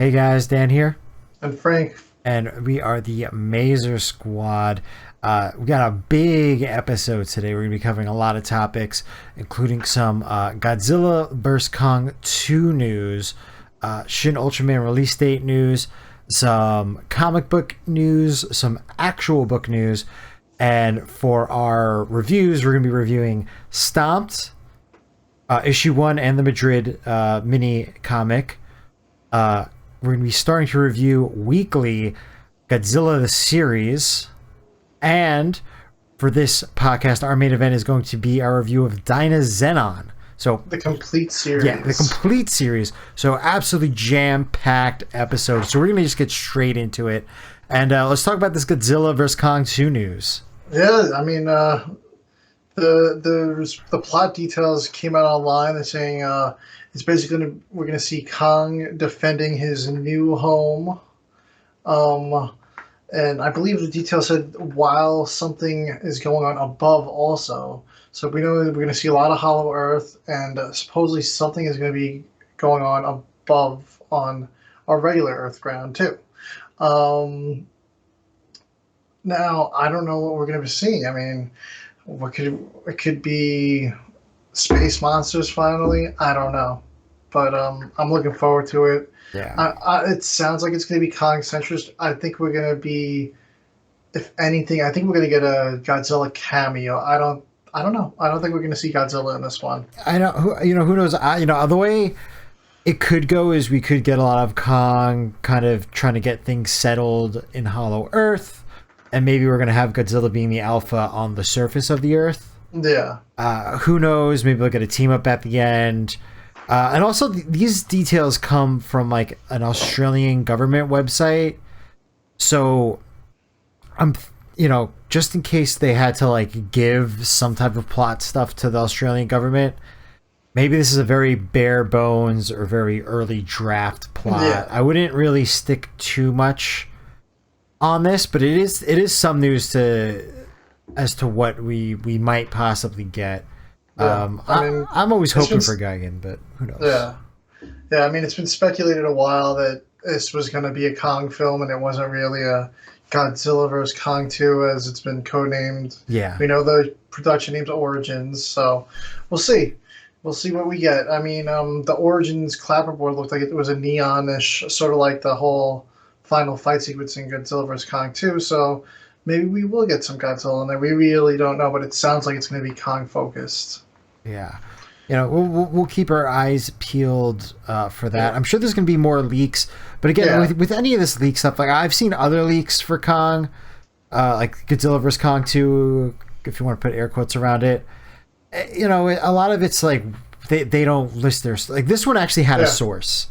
Hey guys, Dan here, And Frank, and we are the Mazer Squad. We got a big episode today. We're going to be covering a lot of topics, including some Godzilla vs. Kong 2 news, Shin Ultraman release date news, some comic book news, some actual book news, and for our reviews, we're going to be reviewing Stomped, issue 1 and the Madrid Mini Comic. We're going to be starting to review weekly Godzilla the Series. And for this podcast, our main event is going to be our review of Dynazenon. So the complete series. yeah, the complete series. So absolutely jam-packed episode. So we're going to just get straight into it. And let's talk about this Godzilla vs. Kong 2 news. Yeah, I mean, the plot details came out online. They're saying it's basically we're gonna see Kong defending his new home, and I believe the details said while something is going on above also. So we know that we're gonna see a lot of Hollow Earth, and supposedly something is gonna be going on above on our regular Earth ground too. Um, Now I don't know what we're gonna be seeing. I mean, it could be space monsters finally. I don't know, but I'm looking forward to it. Yeah. It sounds like it's going to be Kong centrist. I think we're going to be, if anything, I think we're going to get a Godzilla cameo. I don't know. I don't think we're going to see Godzilla in this one. I know, who knows? The way it could go is we could get a lot of Kong kind of trying to get things settled in Hollow Earth, and maybe we're going to have Godzilla being the alpha on the surface of the Earth. Yeah. Who knows? Maybe they'll get a team up at the end. And also, these details come from like an Australian government website. So, just in case they had to like give some type of plot stuff to the Australian government, maybe this is a very bare bones or very early draft plot. Yeah. I wouldn't really stick too much on this, but it is some news as to what we might possibly get. Yeah. I'm always hoping for Gigan, but who knows? Yeah. Yeah. I mean, it's been speculated a while that this was going to be a Kong film, and it wasn't really a Godzilla vs. Kong 2, as it's been codenamed. Yeah. We know the production name's Origins, so we'll see. We'll see what we get. I mean, the Origins clapperboard looked like it was a neonish, sort of like the whole final fight sequence in Godzilla vs. Kong 2, so maybe we will get some Godzilla in there. We really don't know, but it sounds like it's going to be Kong focused. Yeah. We'll keep our eyes peeled for that. Yeah. I'm sure there's going to be more leaks, but again, with any of this leak stuff, like I've seen other leaks for Kong, like Godzilla vs. Kong 2, if you want to put air quotes around it. A lot of it's like they don't list their, like this one actually had a source.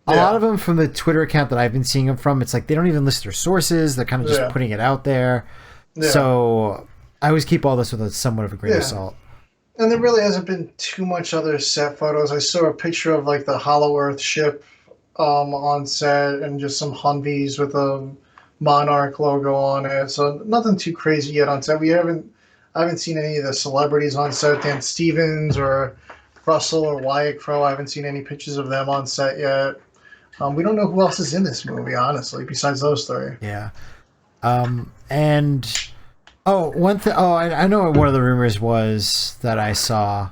A lot of them from the Twitter account that I've been seeing them from, it's like they don't even list their sources. They're kind of just putting it out there. Yeah. So I always keep all this with somewhat of a grain of salt. And there really hasn't been too much other set photos. I saw a picture of like the Hollow Earth ship on set, and just some Humvees with a Monarch logo on it. So nothing too crazy yet on set. I haven't seen any of the celebrities on set. Dan Stevens or Russell or Wyatt Crow. I haven't seen any pictures of them on set yet. We don't know who else is in this movie, honestly, besides those three. Yeah. And one thing. I know what one of the rumors was that I saw.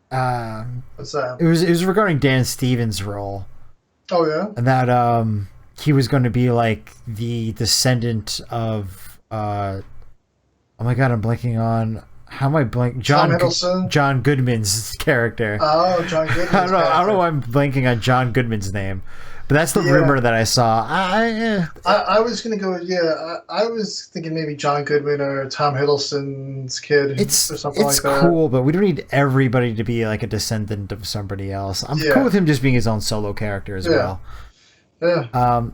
What's that? It was regarding Dan Stevens' role. Oh yeah. And that he was going to be like the descendant of oh my god, I'm blanking on. How am I blanking? John Goodman's character. Oh, John Goodman's I don't know why I'm blanking on John Goodman's name. But that's the rumor that I saw. I was going to go, I was thinking maybe John Goodman or Tom Hiddleston's kid or something like that. It's cool, but we don't need everybody to be like a descendant of somebody else. I'm cool with him just being his own solo character as well. Yeah.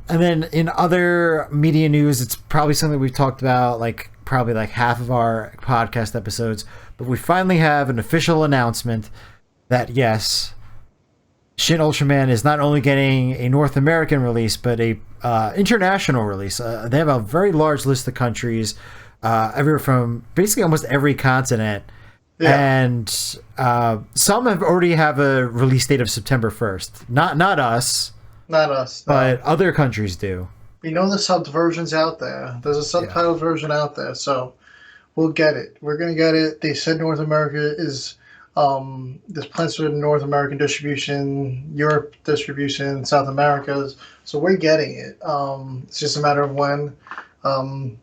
And then in other media news, it's probably something we've talked about, like probably like half of our podcast episodes, but we finally have an official announcement that yes, Shin Ultraman is not only getting a North American release, but a international release. They have a very large list of countries, everywhere from basically almost every continent. Yeah. And some have already have a release date of September 1st. Not us. Not us. but No. other countries do. We know the subbed version's out there. There's a Yeah. subtitled version out there, so we'll get it. We're gonna get it. They said North America is there's plans for North American distribution, Europe distribution, South America's. So we're getting it. It's just a matter of when. Um,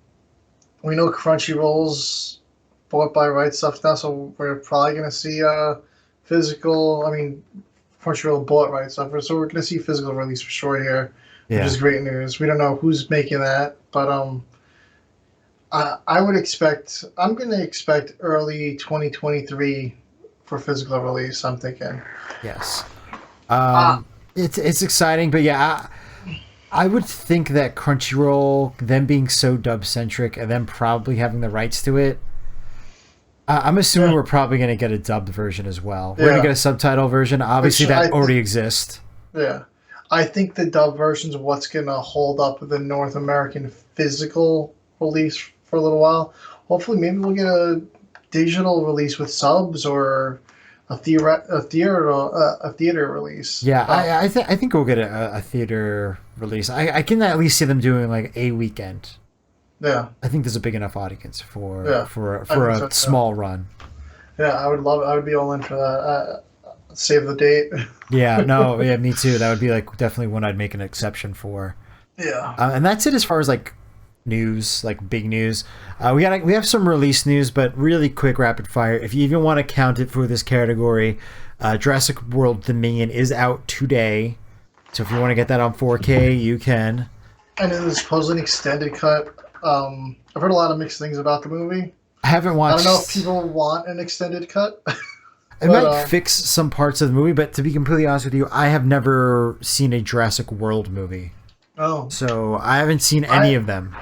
we know Crunchyroll's bought by Right Stuff now, so we're probably gonna see physical. I mean, Crunchyroll bought Right Stuff, so we're gonna see physical release for sure here, which Yeah. is great news. We don't know who's making that, but I would expect. I'm going to expect early 2023 for physical release. I'm thinking. Yes. Ah, It's exciting, but yeah, I would think that Crunchyroll, them being so dub centric, and then probably having the rights to it. I'm assuming yeah, we're probably going to get a dubbed version as well. We're going to yeah. get a subtitle version. Obviously, Which that already exists. yeah, I think the dub version's what's going to hold up the North American physical release for a little while. Hopefully, maybe we'll get a digital release with subs or a theater release. Yeah, I think we'll get a theater release. I can at least see them doing like a weekend. Yeah, I think there's a big enough audience yeah. I for think a so too. small run. Yeah, I would love. I would be all in for that. Save the date. Yeah, no, yeah, me too. That would be like definitely one I'd make an exception for. Yeah. And that's it as far as like news, like big news. We have some release news, but really quick, rapid fire. If you even want to count it for this category, Jurassic World Dominion is out today. So if you want to get that on 4K, you can. And it was supposedly an extended cut. I've heard a lot of mixed things about the movie. I haven't I watched. don't know if people want an extended cut. It but might fix some parts of the movie, but to be completely honest with you, I have never seen a Jurassic World movie. oh, So I haven't seen any I of them.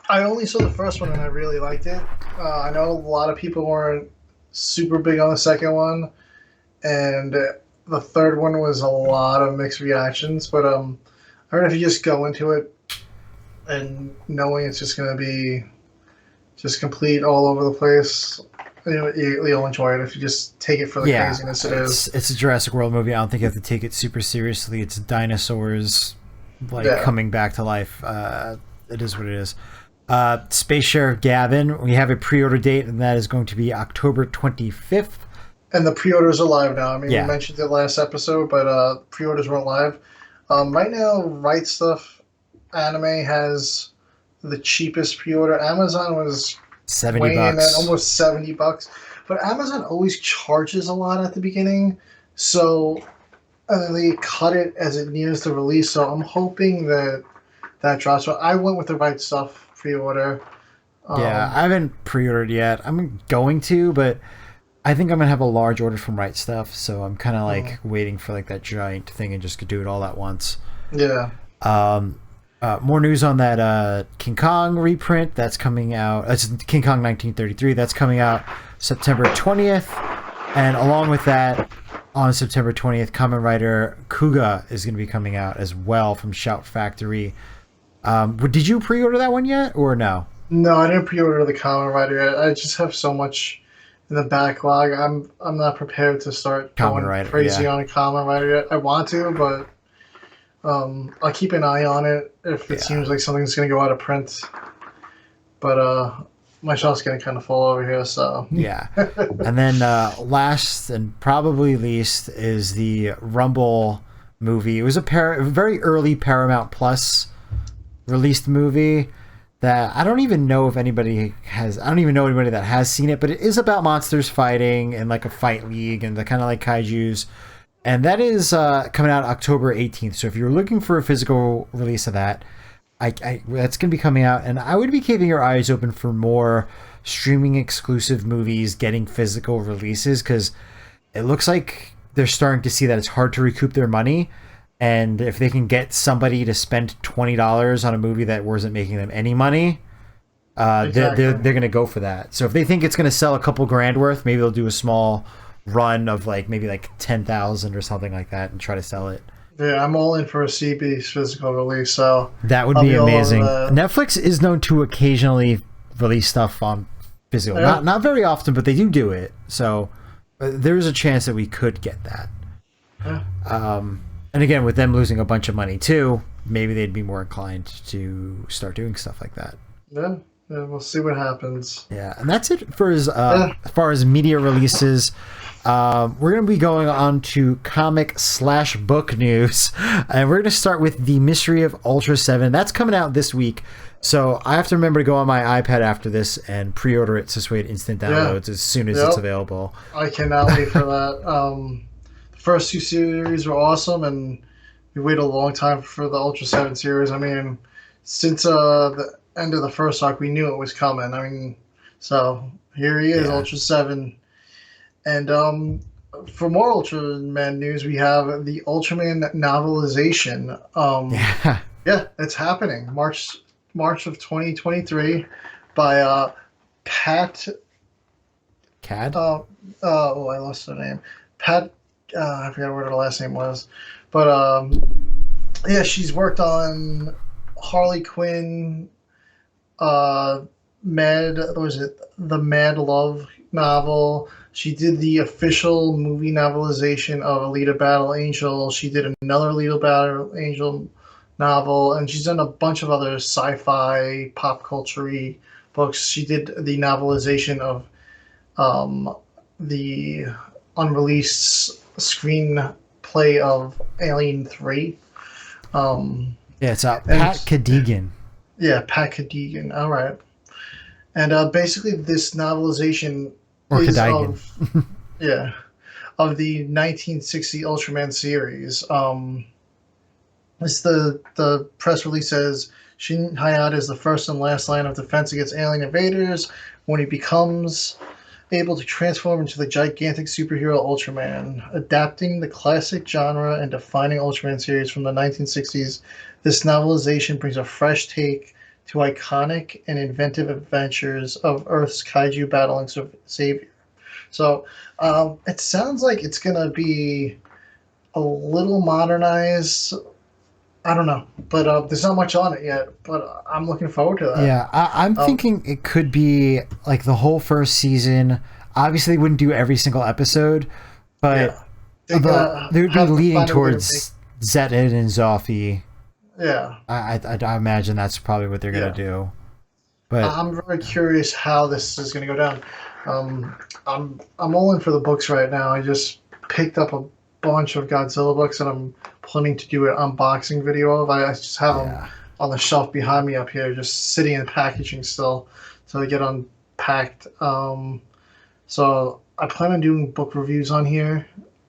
I only saw the first one and I really liked it. I know a lot of people weren't super big on the second one, and the third one was a lot of mixed reactions. But I heard if you just go into it and knowing it's just going to be just complete all over the place, you'll enjoy it if you just take it for the Yeah, craziness it is. it's a Jurassic World movie. I don't think you have to take it super seriously. It's dinosaurs like Yeah. coming back to life. It is what it is. Space Sheriff Gavin, we have a pre-order date, and that is going to be October 25th. And the pre-orders are live now. I mean, Yeah. we mentioned it last episode, but pre-orders weren't live. Right now, Right Stuff Anime has the cheapest pre-order. Amazon was 70 weighing in at bucks. almost $70, but Amazon always charges a lot at the beginning, so and then they cut it as it nears the release. So I'm hoping that that drops. So I went with the Right Stuff pre-order. Yeah, I haven't pre-ordered yet. I'm going to, but I think I'm gonna have a large order from Right Stuff, so I'm kind of like waiting for like that giant thing and just do it all at once. Yeah. More news on that King Kong reprint that's coming out. It's King Kong 1933. That's coming out September 20th, and along with that, on September 20th, Kamen Rider Kuga is going to be coming out as well from Shout Factory. Did you pre-order that one yet, or no? No, I didn't pre-order the Kamen Rider yet. I just have so much in the backlog. I'm not prepared to start Kamen going Rider, crazy yeah. on a Kamen Rider yet. I want to, but I'll keep an eye on it if it Yeah. seems like something's gonna go out of print. But my shelf's getting kind of full over here, so Yeah. And then last and probably least is the Rumble movie. It was a very early Paramount Plus released movie that I don't even know if anybody has. I don't even know anybody that has seen it, but it is about monsters fighting and like a fight league and the kind of like kaijus. And that is coming out October 18th. So if you're looking for a physical release of that, that's going to be coming out. And I would be keeping your eyes open for more streaming exclusive movies getting physical releases, because it looks like they're starting to see that it's hard to recoup their money. And if they can get somebody to spend $20 on a movie that wasn't making them any money, Exactly. they're going to go for that. So if they think it's going to sell a couple grand worth, maybe they'll do a small run of like maybe like 10,000 or something like that and try to sell it. yeah, I'm all in for a CB physical release. So That would I'll be be all over amazing. that. Netflix is known to occasionally release stuff on physical. Yeah. Not very often, but they do it. So there's a chance that we could get that. Yeah. And again, with them losing a bunch of money too, maybe they'd be more inclined to start doing stuff like that. Yeah, yeah, we'll see what happens. Yeah, and that's it for as far as media releases. We're going to be going on to comic/book news, and we're going to start with The Mystery of Ultra 7. That's coming out this week, so I have to remember to go on my iPad after this and pre-order it so we get instant downloads as soon as it's available. I cannot wait for that. The first 2 series were awesome, and we waited a long time for the Ultra 7 series. I mean, since the end of the first arc, we knew it was coming. I mean, so here he is, Ultra 7. And for more Ultraman news, we have the Ultraman novelization. Yeah, it's happening. March of 2023 by Pat. Cad? I lost her name. Pat. I forgot what her last name was, but yeah, she's worked on Harley Quinn. The Mad Love novel. She did the official movie novelization of Alita Battle Angel. She did another Alita Battle Angel novel, and she's done a bunch of other sci-fi, pop culture-y books. She did the novelization of the unreleased screenplay of Alien 3. Yeah, it's Pat Cadigan. Yeah, Pat Cadigan. All right. And basically this novelization is of the 1960 Ultraman series. It's the press release says Shin is the first and last line of defense against alien invaders when he becomes able to transform into the gigantic superhero Ultraman. Adapting the classic genre and defining Ultraman series from the 1960s, this novelization brings a fresh take to iconic and inventive adventures of Earth's kaiju battling savior. So it sounds like it's going to be a little modernized. I don't know, but there's not much on it yet, but I'm looking forward to that. Yeah, I'm thinking it could be like the whole first season. Obviously, they wouldn't do every single episode, but they would be leading towards Zetin and Zoffy. Yeah, I imagine that's probably what they're gonna do. But I'm very curious how this is gonna go down. I'm all in for the books right now. I just picked up a bunch of Godzilla books, and I'm planning to do an unboxing video of. I just have them on the shelf behind me up here, just sitting in packaging still, so they get unpacked. So I plan on doing book reviews on here,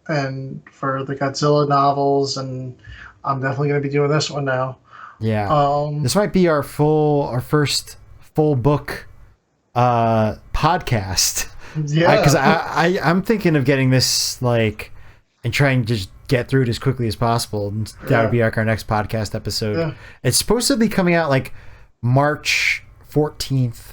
and for the Godzilla novels, and I'm definitely going to be doing this one now. Yeah. This might be our first full book podcast. Yeah. Because I'm thinking of getting this and trying to just get through it as quickly as possible. And that would be our next podcast episode. Yeah. It's supposed to be coming out March 14th.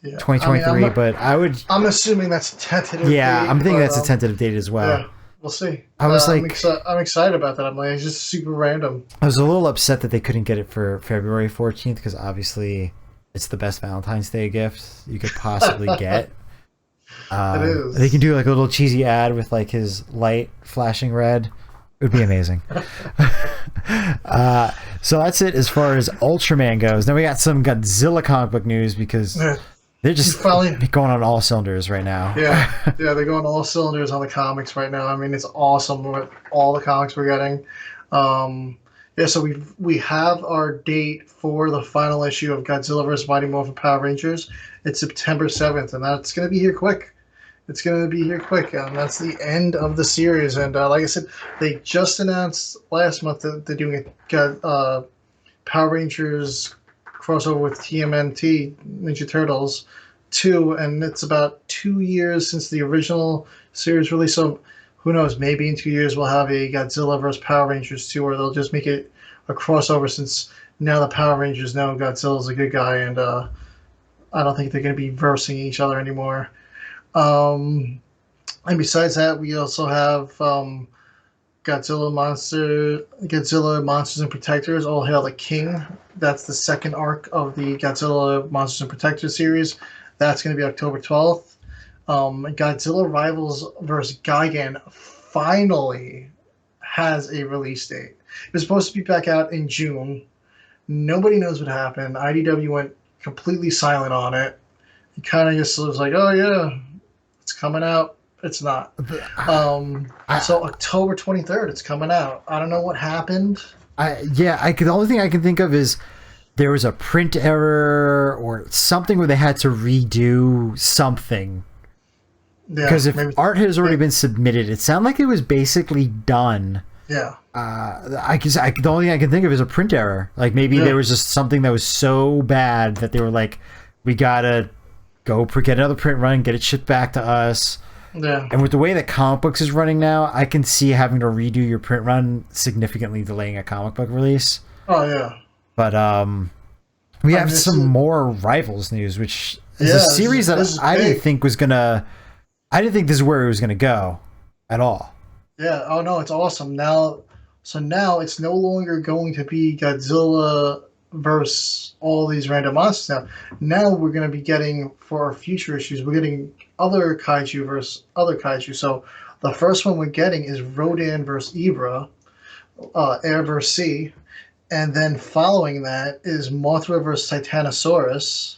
2023, but I'm assuming that's a tentative date. I'm thinking that's a tentative date as well. Yeah, we'll see. I'm excited about that. It's just super random. I was a little upset that they couldn't get it for February 14th because obviously it's the best Valentine's Day gift you could possibly get. It is. They can do a little cheesy ad with his light flashing red. It would be amazing. So that's it as far as Ultraman goes. Now we got some Godzilla comic book news because they're just going on all cylinders right now. Yeah, they're going all cylinders on the comics right now. I mean, it's awesome with all the comics we're getting. So we have our date for the final issue of Godzilla vs. Mighty Morphin Power Rangers. It's September 7th, and that's going to be here quick. It's going to be here quick. That's the end of the series. And like I said, they just announced last month that they're doing a Power Rangers crossover with TMNT, Ninja Turtles 2. And it's about 2 years since the original series release. So who knows, maybe in 2 years we'll have a Godzilla vs. Power Rangers 2, or they'll just make it a crossover since now the Power Rangers know Godzilla's a good guy. And I don't think they're going to be versing each other anymore. And besides that, we also have Godzilla Monsters and Protectors, All Hail the King. That's the second arc of the Godzilla Monsters and Protectors series. That's going to be October 12th. Godzilla Rivals vs. Gigan finally has a release date. It was supposed to be back out in June. Nobody knows what happened. IDW went completely silent on it. He kind of just was like, "Oh yeah, it's coming out." It's not. So October 23rd, it's coming out. I don't know what happened. The only thing I can think of is there was a print error or something where they had to redo something. Because if art has already been submitted, it sounded like it was basically done. Yeah. The only thing I can think of is a print error. Like maybe there was just something that was so bad that they were like, we gotta go get another print run, get it shipped back to us. Yeah. And with the way that comic books is running now, I can see having to redo your print run significantly delaying a comic book release. Oh yeah. But we have some more Rivals news, which is a series that I didn't think was gonna. I didn't think this is where it was gonna go, at all. Yeah. Oh no, it's awesome now. So now it's no longer going to be Godzilla versus all these random monsters. Now we're going to be getting, for our future issues, we're getting other kaiju versus other kaiju. So the first one we're getting is Rodan versus Ibra, Air versus Sea, and then following that is Mothra versus Titanosaurus,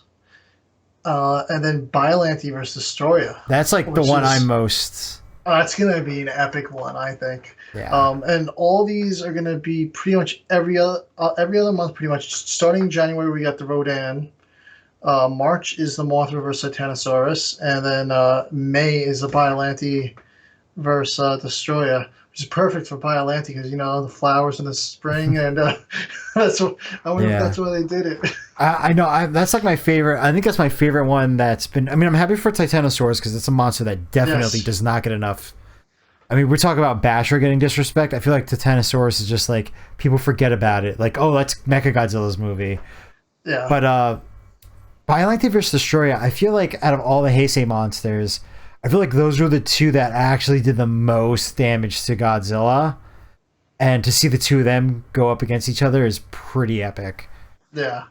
and then Biollante versus Destroya. That's like the one I'm most. It's going to be an epic one, I think. Yeah. And all these are going to be pretty much every other month, pretty much. Starting January, we got the Rodan. March is the Mothra versus Titanosaurus. And then May is the Biollante versus Destroya, which is perfect for Biollante because, the flowers in the spring. And that's what, I wonder if that's why they did it. I know. That's like my favorite. I think that's my favorite one that's been. I mean, I'm happy for Titanosaurus because it's a monster that definitely does not get enough. I mean, we're talking about Basher getting disrespect. I feel like Titanosaurus is just like people forget about it. Like, oh, that's Mechagodzilla's movie. Yeah. But Biollante vs. Destroya, I feel like out of all the Heisei monsters, I feel like those were the two that actually did the most damage to Godzilla. And to see the two of them go up against each other is pretty epic. Yeah.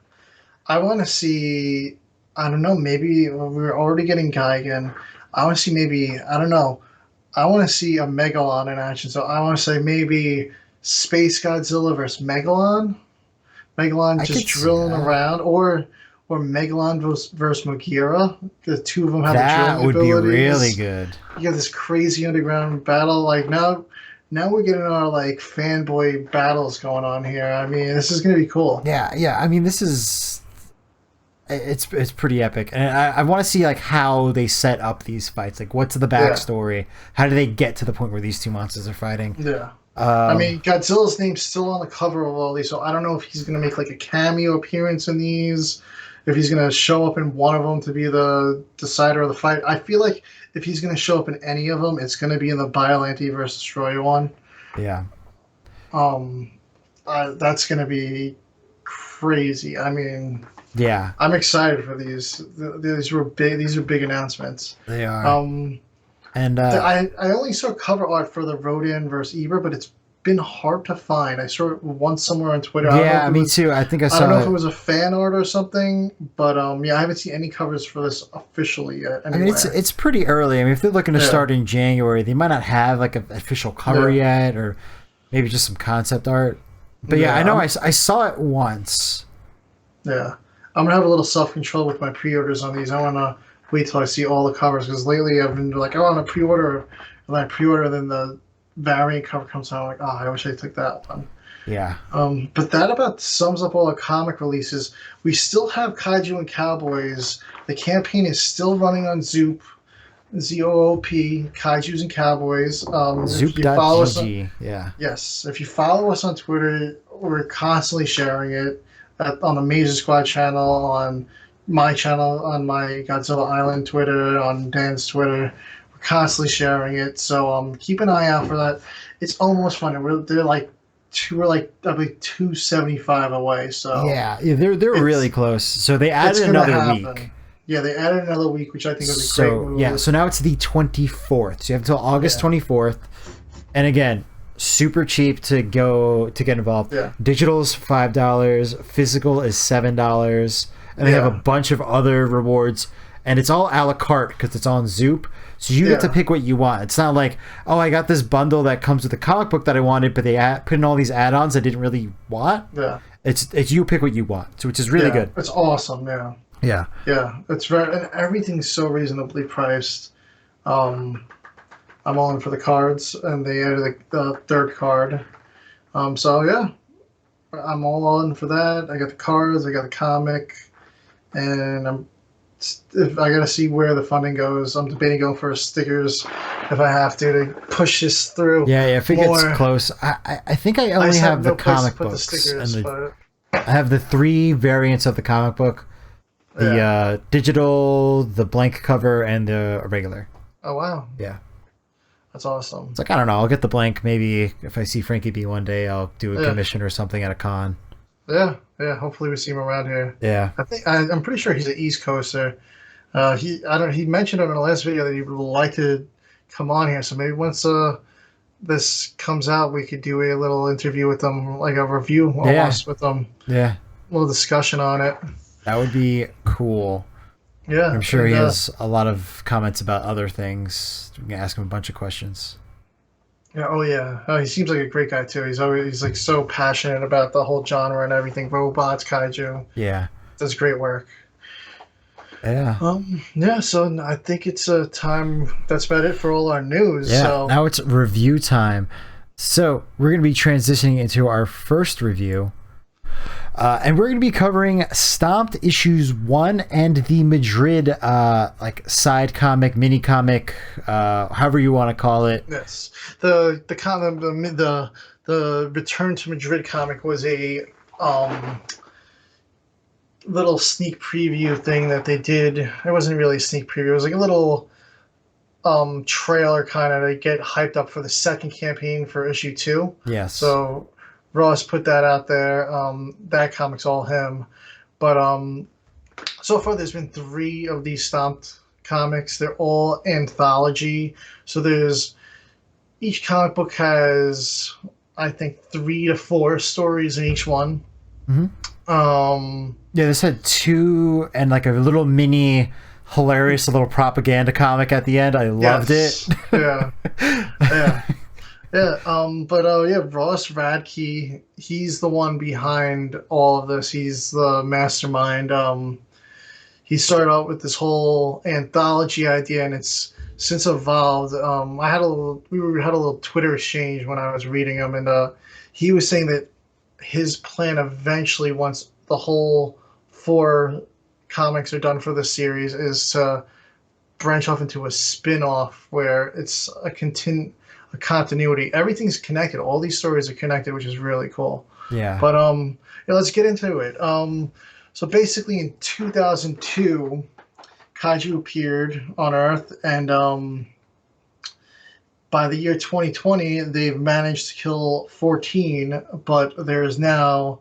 I want to see, I don't know, maybe we're already getting Gigan. I want to see maybe, I don't know, I want to see a Megalon in action. So I want to say maybe Space Godzilla versus Megalon. Megalon just drilling around. Or Megalon versus Mogira. The two of them have that the drilling abilities. That would be really good. You got this crazy underground battle. Like now we're getting our like fanboy battles going on here. I mean, this is going to be cool. Yeah. I mean, this is... It's pretty epic, and I want to see like how they set up these fights. Like, what's the backstory? How do they get to the point where these two monsters are fighting? Yeah, I mean, Godzilla's name's still on the cover of all these, so I don't know if he's gonna make like a cameo appearance in these, if he's gonna show up in one of them to be the decider of the fight. I feel like if he's gonna show up in any of them, it's gonna be in the Biollante versus Destroyer one. Yeah. That's gonna be crazy. I mean. Yeah, I'm excited for these. These are big announcements. They are. And I only saw cover art for the Rodan versus Ibra, but it's been hard to find. I saw it once somewhere on Twitter. Yeah, me too. I think I saw. I don't know if it was a fan art or something, but I haven't seen any covers for this officially yet. Anywhere. I mean, it's pretty early. I mean, if they're looking to start in January, they might not have like an official cover yet, or maybe just some concept art. But I know I saw it once. Yeah. I'm going to have a little self-control with my pre-orders on these. I want to wait till I see all the covers, because lately I've been like, I want to pre-order, and I pre-order, and then the variant cover comes out. I'm like, I wish I took that one. Yeah. But that about sums up all the comic releases. We still have Kaiju and Cowboys. The campaign is still running on Zoop, ZOOP, Kaijus and Cowboys. Zoop.gg, yeah. Yes. If you follow us on Twitter, we're constantly sharing it. On the Major Squad channel, on my channel, on my Godzilla Island Twitter, on Dan's Twitter. We're constantly sharing it, so keep an eye out for that. It's almost funny. We're like 275 away. So they're really close. So they added another week. Yeah, they added another week, which I think is a great move. Yeah, so now it's the 24th. So you have until August 24th, and again, super cheap to get involved. Yeah. Digital's $5, physical is $7, and they have a bunch of other rewards. and it's all a la carte because it's on Zoop. So you get to pick what you want. It's not like, oh, I got this bundle that comes with the comic book that I wanted, but they put in all these add-ons I didn't really want. Yeah. It's you pick what you want, so which is really good. It's awesome. Yeah. Yeah. Yeah. It's very, and everything's so reasonably priced. I'm all in for the cards, and they added the third card. So yeah, I'm all in for that. I got the cards, I got the comic, and if I gotta see where the funding goes. I'm debating going for stickers if I have to push this through. Yeah, if it gets close, I think I only have the comic books stickers, and I have the 3 variants of the comic book: the digital, the blank cover, and the regular. Oh wow! Yeah, that's awesome. It's like, I don't know. I'll get the blank. Maybe if I see Frankie B one day, I'll do a commission or something at a con. Yeah. Hopefully we see him around here. Yeah, I'm pretty sure he's an East Coaster. He mentioned in the last video that he would like to come on here. So maybe once this comes out, we could do a little interview with him, like a review almost with him. Yeah, a little discussion on it. That would be cool. Yeah, I'm sure he has a lot of comments about other things. We can ask him a bunch of questions. Yeah. Oh yeah. He seems like a great guy too. He's like so passionate about the whole genre and everything. Robots, kaiju. Yeah. Does great work. Yeah. Yeah. So I think it's time. That's about it for all our news. Yeah. So. Now it's review time. So we're going to be transitioning into our first review. And we're going to be covering Stomped issues 1 and the Madrid side comic, mini comic, however you want to call it. Yes, the Return to Madrid comic was a little sneak preview thing that they did. It wasn't really a sneak preview. It was like a little trailer kind of to get hyped up for the second campaign for issue 2. Yes. So Ross put that out there. That comic's all him. But so far there's been 3 of these Stomped comics. They're all anthology. So each comic book has, I think, 3 to 4 stories in each one. Mm-hmm. Yeah, this had 2 and like a little mini hilarious little propaganda comic at the end. I loved it. Yeah. Yeah. Yeah, Ross Radke, he's the one behind all of this. He's the mastermind. He started out with this whole anthology idea, and it's since evolved. We had a little Twitter exchange when I was reading him, and he was saying that his plan eventually, once the whole 4 comics are done for the series, is to branch off into a spin-off where it's a continuity. Everything's connected. All these stories are connected, which is really cool. Yeah. But let's get into it. So basically, in 2002, kaiju appeared on Earth, and by the year 2020, they've managed to kill 14. But there's now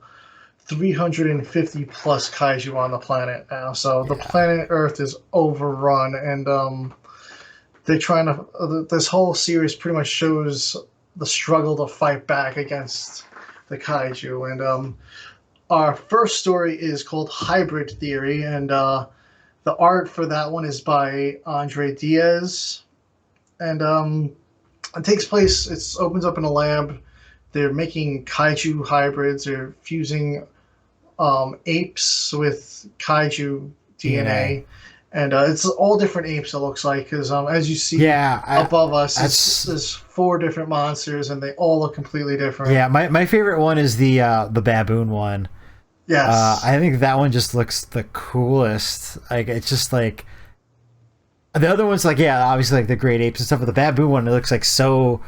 350 plus kaiju on the planet now. So the planet Earth is overrun, and they're trying to. This whole series pretty much shows the struggle to fight back against the kaiju. And our first story is called Hybrid Theory, and the art for that one is by Andre Diaz. And it takes place. It opens up in a lab. They're making kaiju hybrids. They're fusing apes with kaiju DNA. And it's all different apes, it looks like, because as you see above us, there's 4 different monsters, and they all look completely different. Yeah, my favorite one is the baboon one. Yes. I think that one just looks the coolest. Like, it's just like... The other one's like, obviously like the great apes and stuff, but the baboon one, it looks like so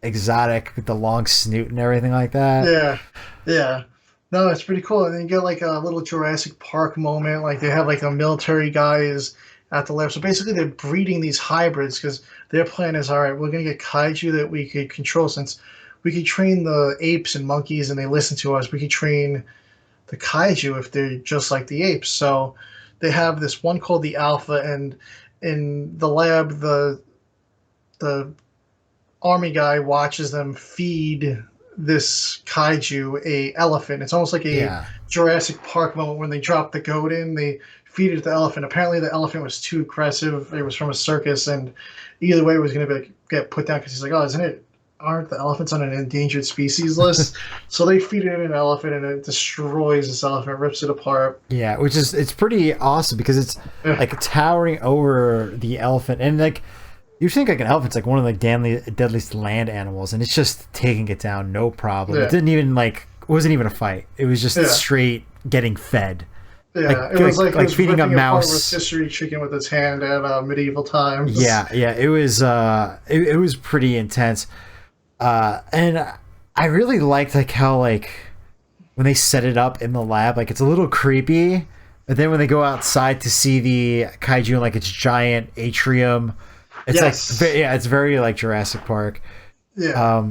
exotic with the long snoot and everything like that. Yeah. No, it's pretty cool. And then you get like a little Jurassic Park moment. Like they have like a military guys at the lab. So basically they're breeding these hybrids because their plan is, all right, we're going to get kaiju that we could control. Since we could train the apes and monkeys and they listen to us, we could train the kaiju if they're just like the apes. So they have this one called the Alpha, and in the lab, the army guy watches them feed this kaiju a elephant. It's almost like a Yeah. Jurassic Park moment when they drop the goat in. They feed it to the elephant. Apparently, the elephant was too aggressive. It was from a circus, and either way, it was going to get put down because he's like, "Oh, isn't it? Aren't the elephants on an endangered species list?" So they feed it an elephant, and it destroys this elephant, rips it apart. Yeah, which is it's pretty awesome because it's like towering over the elephant, and like you think like an elephant's like one of the deadliest land animals, and it's just taking it down no problem. Yeah. It didn't even like it wasn't even a fight. It was just Yeah. straight getting fed. Yeah, it was like it was feeding a ripping apart mouse. rotisserie chicken with its hand at medieval times. Yeah, it was it was pretty intense, and I really liked like how like when they set it up in the lab, like it's a little creepy, but then when they go outside to see the kaiju in like its giant atrium, it's Yes. like yeah, it's very like Jurassic Park. Yeah.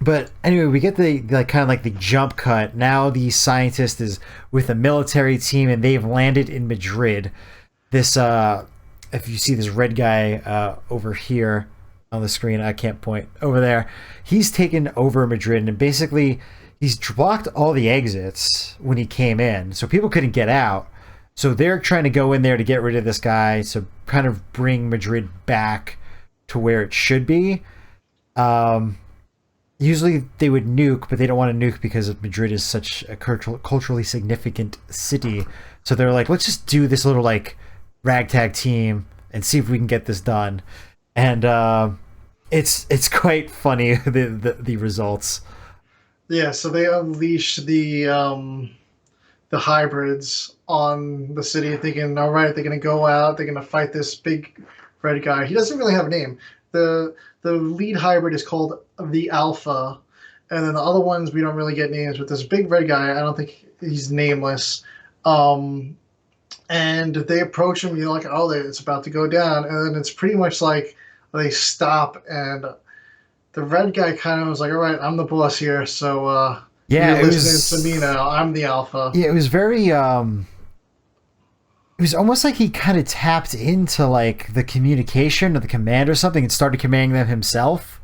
But anyway, we get the like kind of like the jump cut. Now the scientist is with a military team, and they've landed in Madrid. This if you see this red guy over here on the screen, I can't point over there. He's taken over Madrid, and basically he's blocked all the exits when he came in, so people couldn't get out. So they're trying to go in there to get rid of this guy, to kind of bring Madrid back to where it should be. Usually they would nuke, but they don't want to nuke because Madrid is such a culturally significant city. So they're like, let's just do this little like ragtag team and see if we can get this done. And it's quite funny the results. Yeah, so they unleash the hybrids on the city, thinking, all right, they're gonna go out, they're gonna fight this big red guy. He doesn't really have a name. The lead hybrid is called the Alpha, and then the other ones we don't really get names. But this big red guy, I don't think he's nameless. And they approach him, you're like, oh, it's about to go down, and then it's pretty much like they stop, and the red guy kind of was like, all right, I'm the boss here, so Yeah, you're it listening to me now. I'm the Alpha. Yeah, it was very it was almost like he kind of tapped into like the communication of the command or something and started commanding them himself.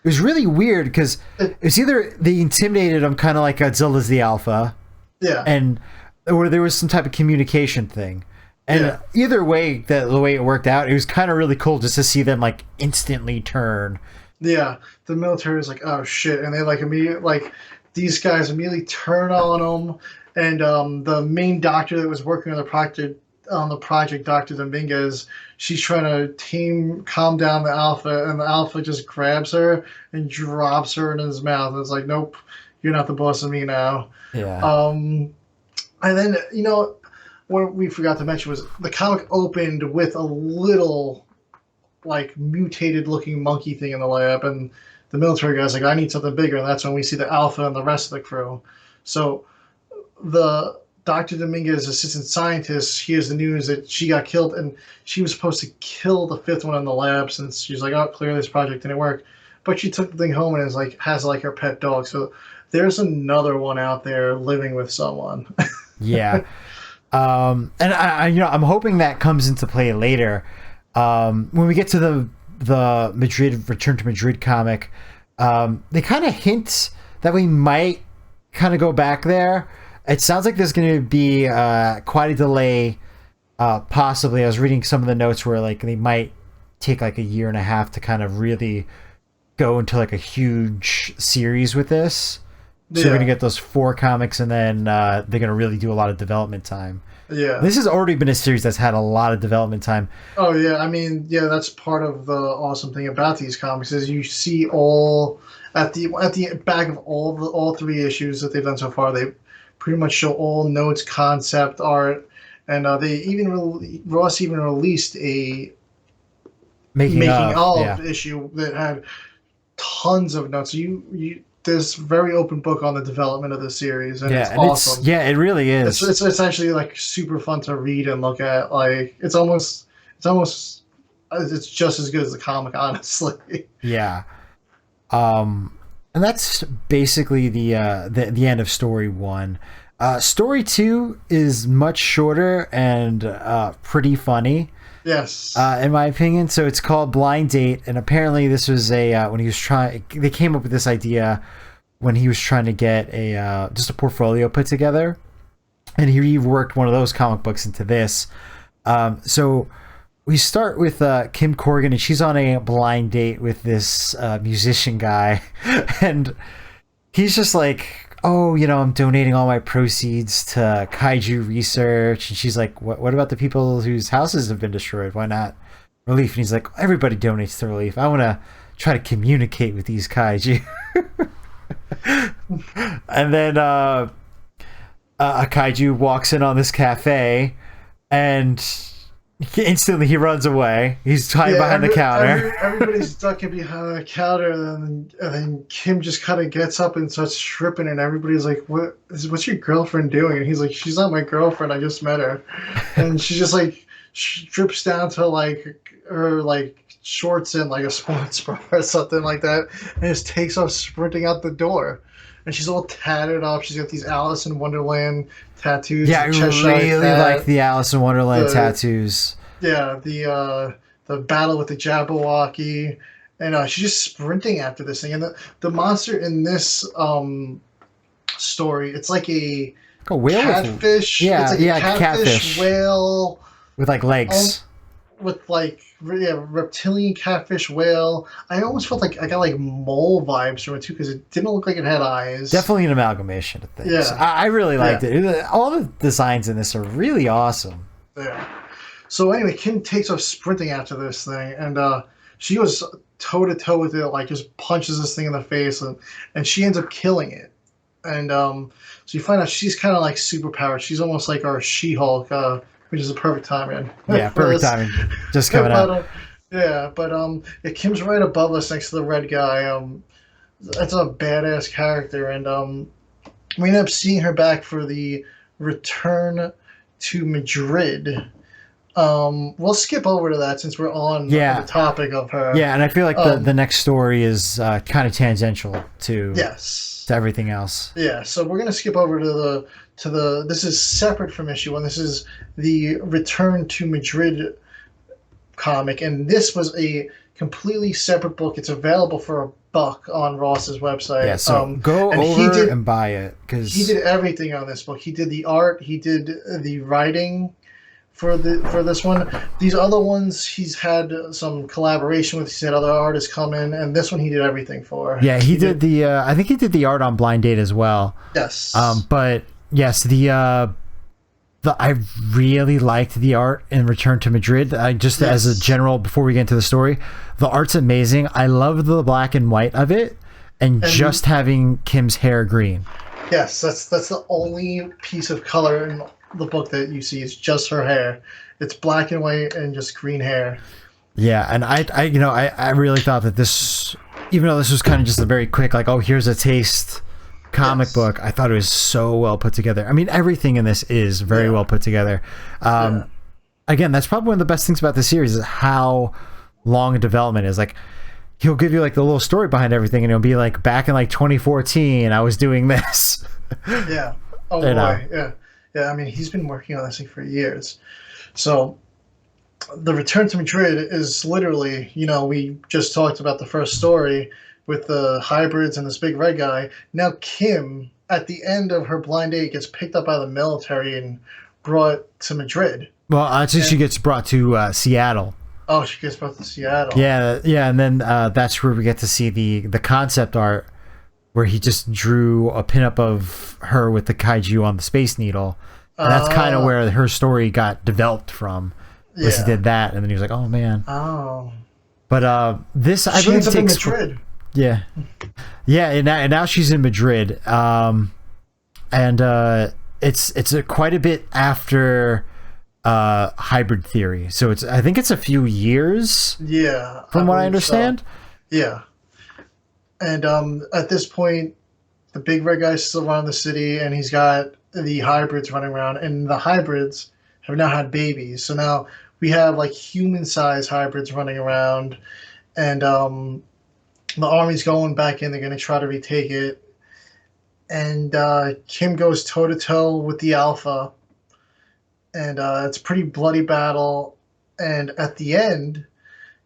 It was really weird because it's either they intimidated him kind of like Godzilla's the Alpha, Yeah. and or there was some type of communication thing. And Yeah. either way, the way it worked out, it was kind of really cool just to see them like instantly turn. Yeah, the military is like, oh shit, and they like immediately like these guys immediately turn on them, and the main doctor that was working on the project, Dr. Dominguez, she's trying to calm down the Alpha, and the Alpha just grabs her and drops her in his mouth. It's like, nope, you're not the boss of me now. Yeah. And then what we forgot to mention was the comic opened with a little like mutated looking monkey thing in the lab, and the military guy's like, I need something bigger, and that's when we see the Alpha and the rest of the crew. So the Dr. Dominguez, assistant scientist, hears the news that she got killed, and she was supposed to kill the fifth one in the lab since she's like, oh, clearly this project didn't work. But she took the thing home and has like her pet dog. So there's another one out there living with someone. Yeah. And I'm hoping that comes into play later. When we get to the Return to Madrid comic, they kind of hint that we might kind of go back there. It sounds like there's going to be quite a delay, possibly. I was reading some of the notes where like they might take like a year and a half to kind of really go into like a huge series with this. So we're going to get those 4 comics, and then they're going to really do a lot of development time. Yeah. This has already been a series that's had a lot of development time. Oh yeah, I mean, yeah, that's part of the awesome thing about these comics is you see all at the back of all 3 issues that they've done so far. They pretty much show all notes, concept art, and Ross even released a making of issue that had tons of notes. There's very open book on the development of the series, and it's awesome. It really is. It's actually like super fun to read and look at. Like it's just as good as the comic, honestly. Yeah. And that's basically the end of story 1. Story 2 is much shorter and pretty funny. Yes. In my opinion. So it's called Blind Date, and apparently this was they came up with this idea when he was trying to get a just a portfolio put together, and he reworked one of those comic books into this. So we start with Kim Corrigan, and she's on a blind date with this musician guy, and he's just like, "Oh, I'm donating all my proceeds to kaiju research." And she's like, "What about the people whose houses have been destroyed? Why not relief?" And he's like, "Everybody donates to relief. I want to try to communicate with these kaiju." And then a kaiju walks in on this cafe, and instantly he runs away. He's hiding behind the counter. Everybody's ducking behind the counter, and then Kim just kind of gets up and starts stripping, and everybody's like, what's your girlfriend doing? And he's like, she's not my girlfriend, I just met her. And she just like strips down to like her like shorts and like a sports bra or something like that, and just takes off sprinting out the door. And she's all tatted up. She's got these Alice in Wonderland tattoos. Yeah, I really like the Alice in Wonderland tattoos. Yeah, the battle with the Jabberwocky, and she's just sprinting after this thing. And the monster in this story, it's like a whale catfish. It's like a catfish whale with like legs. With like reptilian catfish whale. I almost felt like I got like mole vibes from it too, because it didn't look like it had eyes. Definitely an amalgamation of things. Yeah. I really liked it. All the designs in this are really awesome. Yeah. So anyway, Kim takes off sprinting after this thing, and she goes toe to toe with it, like just punches this thing in the face, and she ends up killing it. And so you find out she's kind of like superpowered. She's almost like our She-Hulk, which is a perfect timing. Yeah, perfect timing. Just coming out. But Kim's right above us next to the red guy. That's a badass character, and we end up seeing her back for the return to Madrid. We'll skip over to that since we're on the topic of her. Yeah, and I feel like the next story is kind of tangential to everything else. Yeah, so we're gonna skip over to the this is separate from issue 1. This is the Return to Madrid comic, and this was a completely separate book. It's available for $1 on Ross's website. Yeah, so go over and buy it, because he did everything on this book. He did the art, he did the writing for this one. These other ones he's had some collaboration with. He's had other artists come in, and this one he did everything for. Yeah, he did the I think he did the art on Blind Date as well. Yes. But yes, I really liked the art in Return to Madrid. As a general, before we get into the story, the art's amazing. I love the black and white of it, and just having Kim's hair green. Yes, that's the only piece of color in the book that you see. Is just her hair. It's black and white and just green hair. Yeah, and I really thought that this, even though this was kind of just a very quick, like, oh, here's a taste comic book, I thought it was so well put together. I mean, everything in this is very well put together. Again, that's probably one of the best things about the series is how long a development is. Like, he'll give you like the little story behind everything, and it'll be like, back in like 2014 I was doing this. Yeah. Oh boy. Yeah, I mean, he's been working on this thing for years. So the Return to Madrid is literally, we just talked about the first story with the hybrids and this big red guy. Now Kim, at the end of her blind date, gets picked up by the military and brought to Madrid. Well, actually, she gets brought to Seattle. Oh, she gets brought to Seattle. Yeah, and then that's where we get to see the concept art, where he just drew a pinup of her with the kaiju on the Space Needle. And that's kind of where her story got developed from. He did that, and then he was like, "Oh man." Oh. But this, I believe, takes Madrid. Yeah, and now she's in Madrid, and it's quite a bit after hybrid theory. So I think it's a few years. Yeah, from what I understand. So. Yeah, and at this point, the big red guy's still around the city, and he's got the hybrids running around, and the hybrids have now had babies. So now we have like human-sized hybrids running around, and the army's going back in. They're going to try to retake it. And Kim goes toe-to-toe with the Alpha. And it's a pretty bloody battle. And at the end,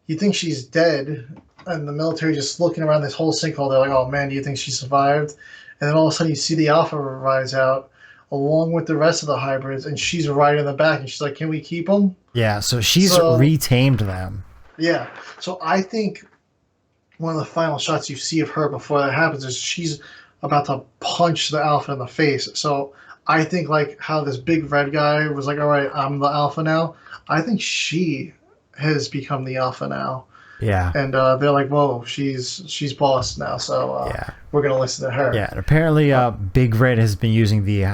you think she's dead. and the military just looking around this whole sinkhole. They're like, "Oh man, do you think she survived?" And then all of a sudden, you see the Alpha rise out along with the rest of the hybrids, and she's right in the back, and she's like, "Can we keep them?" Yeah, so she's retamed them. Yeah. So I think one of the final shots you see of her before that happens is she's about to punch the Alpha in the face. So I think like how this big red guy was like, "All right, I'm the Alpha now." I think she has become the Alpha now. Yeah. And they're like, "Whoa, she's boss now." So Yeah. we're gonna listen to her. Yeah, and apparently Big Red has been using the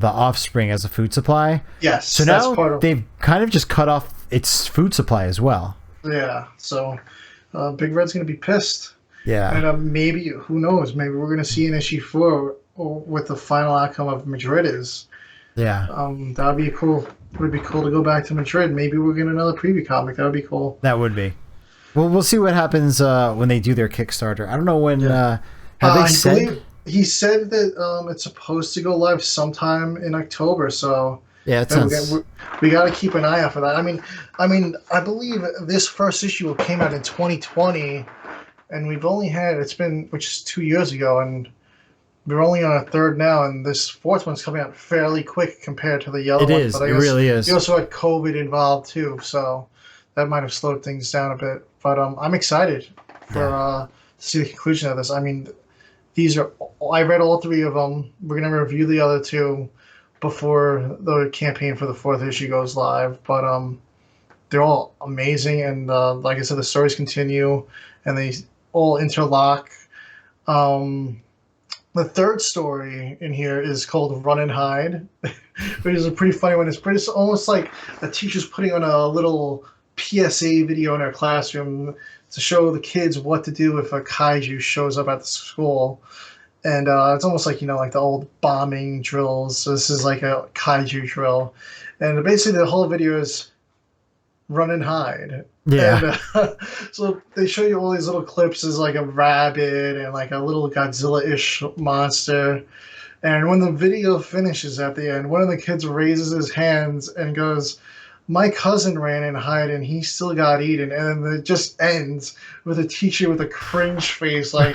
offspring as a food supply. Yes. So that's now part of, they've kind of just cut off its food supply as well. yeah. So Big Red's gonna be pissed. Yeah. And maybe, who knows? Maybe we're gonna see in issue 4 what the final outcome of Madrid is. Yeah. That would be cool. It would be cool to go back to Madrid. Maybe we'll get another preview comic. That would be cool. That would be. Well, we'll see what happens when they do their Kickstarter. I don't know when. Have they said? He said that it's supposed to go live sometime in October. So yeah, it sounds. We got to keep an eye out for that. I mean, I believe this first issue came out in 2020, and we've only had which is 2 years ago, and we're only on a third now, and this fourth one's coming out fairly quick compared to the other one. It is. It really is. You also had COVID involved too, so that might have slowed things down a bit. But I'm excited for to see the conclusion of this. I mean, I read all 3 of them. We're gonna review the other 2 before the campaign for the 4th issue goes live. But they're all amazing, and like I said, the stories continue, and they all interlock. The third story in here is called Run and Hide, which is a pretty funny one. It's almost like a teacher's putting on a little PSA video in her classroom to show the kids what to do if a kaiju shows up at the school. And it's almost like, like the old bombing drills. So this is like a kaiju drill. And basically the whole video is run and hide. Yeah. And, so they show you all these little clips as like a rabbit and like a little Godzilla-ish monster. And when the video finishes at the end, one of the kids raises his hands and goes, "My cousin ran and hid and he still got eaten." And then it just ends with a teacher with a cringe face like...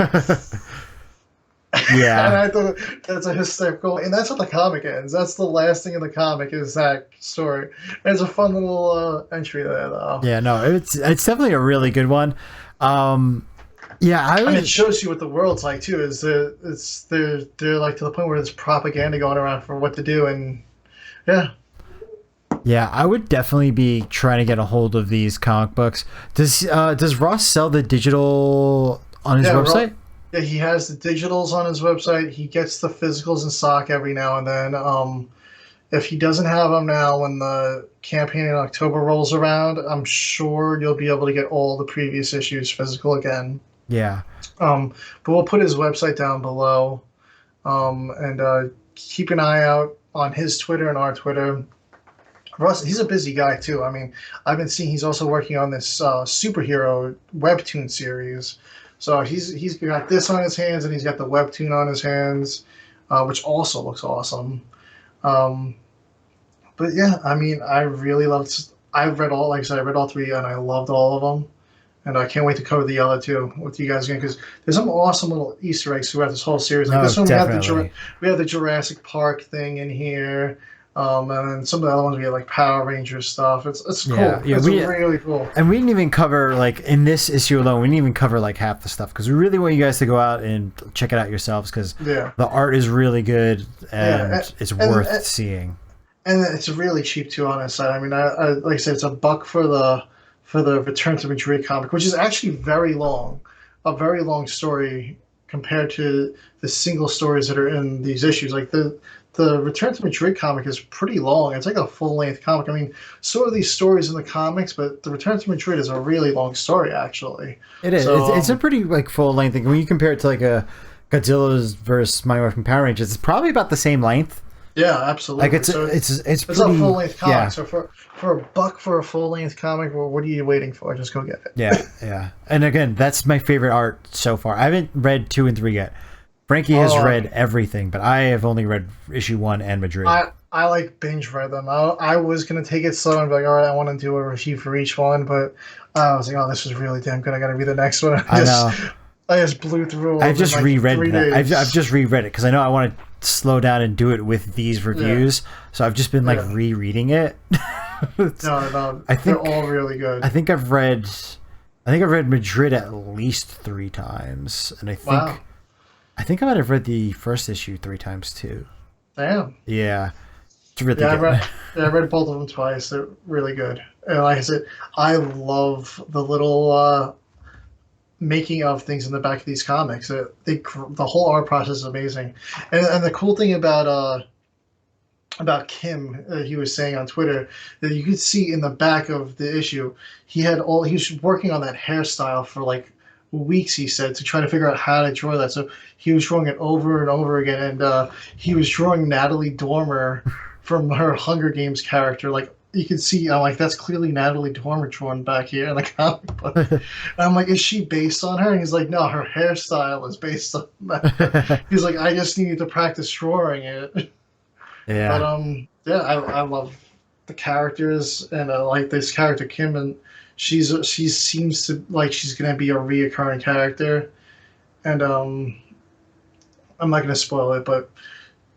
Yeah. And I thought that's a hysterical, and that's how the comic ends. That's the last thing in the comic is that story. And it's a fun little entry there, though. Yeah, no, it's definitely a really good one. And it shows you what the world's like too. Is they're like to the point where there's propaganda going around for what to do, and yeah. Yeah, I would definitely be trying to get a hold of these comic books. Does Ross sell the digital on his website? Yeah, he has the digitals on his website. He gets the physicals in stock every now and then. If he doesn't have them now, when the campaign in October rolls around, I'm sure you'll be able to get all the previous issues physical again. Yeah. But we'll put his website down below. And keep an eye out on his Twitter and our Twitter. Russ, he's a busy guy too. I mean, I've been seeing he's also working on this superhero webtoon series. So he's got this on his hands, and he's got the webtoon on his hands, which also looks awesome. But yeah, I mean, I really loved. I've read all, like I said, I read all 3, and I loved all of them. And I can't wait to cover the other 2 with you guys again, because there's some awesome little Easter eggs throughout this whole series. Like this one, we have the Jurassic Park thing in here. And then some of the other ones we had like Power Rangers stuff. It's cool. Yeah, it's really cool. And we didn't even cover, like, in this issue alone, we didn't even cover like half the stuff, because we really want you guys to go out and check it out yourselves, because the art is really good, and it's worth seeing. And it's really cheap too on his side. I mean, I like I said, it's $1 for the Return to Madrid comic, which is actually very long, a very long story compared to the single stories that are in these issues. Like the Return to Madrid comic is pretty long. It's like a full-length comic. I mean, so are these stories in the comics, but the Return to Madrid is a really long story, actually. It is. So, it's a pretty like full-length thing. When you compare it to like a Godzilla's versus Mighty Morphin Power Rangers, it's probably about the same length. Yeah, absolutely. Like it's a full-length comic. Yeah. So for $1 for a full-length comic, well, what are you waiting for? Just go get it. Yeah. And again, that's my favorite art so far. I haven't read 2 and 3 yet. Frankie has read everything, but I have only read issue 1 and Madrid. I like binge read them. I was gonna take it slow and be like, all right, I want to do a review for each one, but I was like, oh, this was really damn good. I gotta read the next one. I know. I just blew through. I've just in like reread 3 that. days. I've just reread it because I know I want to slow down and do it with these reviews. So I've just been like rereading it. No, I think they're all really good. I think I've read Madrid at least 3 times, and I think I might have read the first issue 3 times too. Damn. Yeah, it's really Yeah, good. I read both of them twice. They're really good. And like I said, I love the little making of things in the back of these comics. The whole art process is amazing. And the cool thing about Kim, he was saying on Twitter, that you could see in the back of the issue, he was working on that hairstyle for like weeks, he said, to try to figure out how to draw that. So he was drawing it over and over again, and he was drawing Natalie Dormer from her Hunger Games character. Like, you can see, I'm like, that's clearly Natalie Dormer drawn back here in the comic book. And I'm like, is she based on her? And he's like, no, her hairstyle is based on that. He's like, I just needed to practice drawing it. Yeah. But I love the characters, and I like this character Kim, and she seems to like she's gonna be a reoccurring character, and I'm not gonna spoil it, but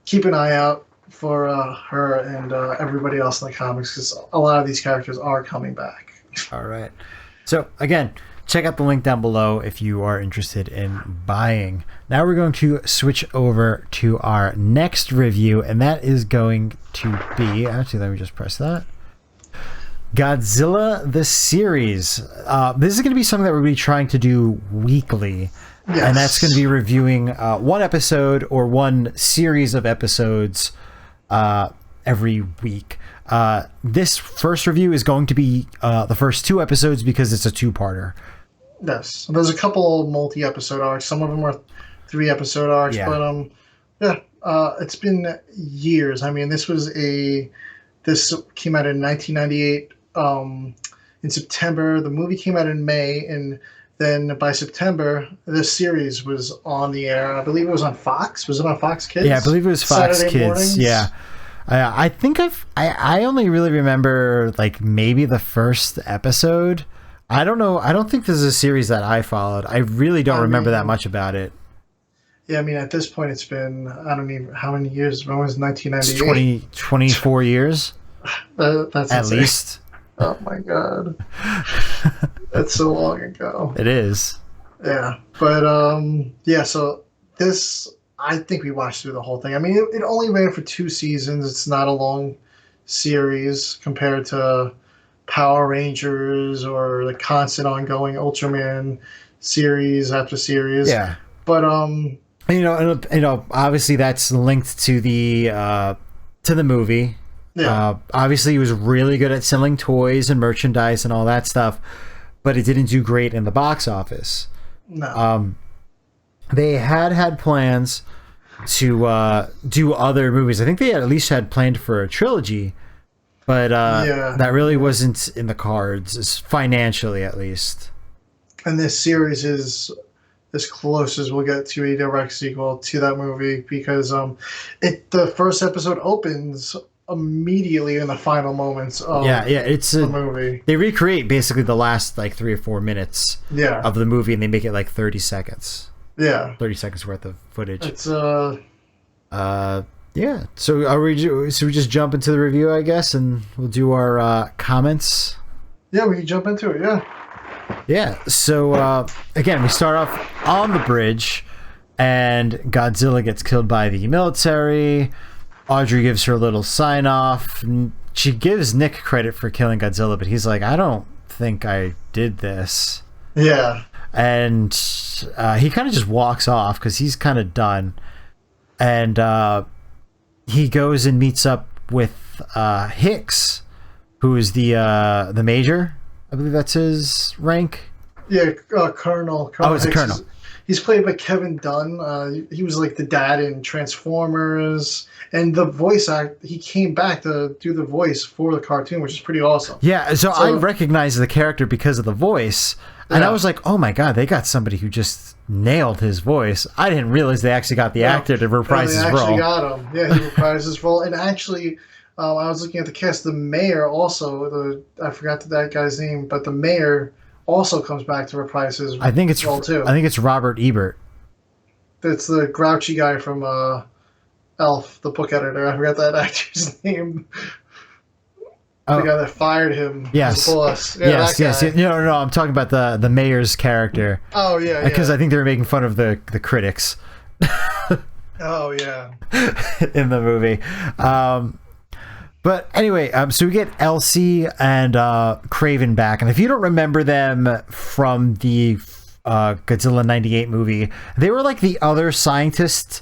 keep an eye out for her and everybody else in the comics, because a lot of these characters are coming back. All right. So again, check out the link down below if you are interested in buying. Now we're going to switch over to our next review, and that is going to be, actually, let me just press that. Godzilla the Series. This is going to be something that we're going to be trying to do weekly. Yes. And that's going to be reviewing one episode or one series of episodes every week. This first review is going to be the first 2 episodes because it's a 2-parter. Yes, there's a couple multi-episode arcs. Some of them are 3-episode arcs, yeah. But it's been years. I mean, this came out in 1998 in September. The movie came out in May, and then by September, this series was on the air. I believe it was on Fox. Was it on Fox Kids? Yeah, I believe it was Fox Saturday Kids. Mornings? Yeah. I think I only really remember like maybe the first episode. I don't know. I don't think this is a series that I followed. I really don't remember that much about it. Yeah, I mean, at this point, it's been, I don't even, how many years? When was 1998? It's 24 years? That's at insane. least. Oh my god. That's so long ago. It is. Yeah. But, yeah, so this, I think we watched through the whole thing. I mean, it only ran for 2 seasons. It's not a long series compared to Power Rangers or the constant ongoing Ultraman series after series. Yeah. But, you know, obviously that's linked to the movie. Yeah. Obviously, he was really good at selling toys and merchandise and all that stuff, but it didn't do great in the box office. No. They had plans to do other movies. I think they at least had planned for a trilogy, but that really wasn't in the cards, financially at least. And this series is as close as we'll get to a direct sequel to that movie, because the first episode opens immediately in the final moments of it's the movie. They recreate basically the last like 3 or 4 minutes of the movie, and they make it like 30 seconds. Yeah. 30 seconds worth of footage. It's yeah. So we just jump into the review, I guess, and we'll do our comments. Yeah, we can jump into it, yeah. Yeah, so again, we start off on the bridge, and Godzilla gets killed by the military. Audrey gives her a little sign-off. She gives Nick credit for killing Godzilla, but he's like, I don't think I did this. Yeah. And he kind of just walks off because he's kind of done. And he goes and meets up with Hicks, who is the major. I believe that's his rank. Yeah, Colonel. Oh, it's a colonel. He's played by Kevin Dunn. He was like the dad in Transformers, and the voice act. He came back to do the voice for the cartoon, which is pretty awesome. Yeah, so I recognized the character because of the voice, and I was like, "Oh my god, they got somebody who just nailed his voice." I didn't realize they actually got the actor to reprise his role. They actually got him. Yeah, he reprised his role, and actually, I was looking at the cast. The mayor also. I forgot that guy's name, but the mayor also comes back to reprise his role too. I think it's Robert Ebert. It's the grouchy guy from Elf, the book editor. I forgot that actor's name. The guy that fired him. Yes. As boss. Yeah, yes. No, I'm talking about the mayor's character. Oh yeah. Because I think they were making fun of the critics. Oh yeah. In the movie. But anyway, so we get Elsie and Kraven back, and if you don't remember them from the Godzilla '98 movie, they were like the other scientists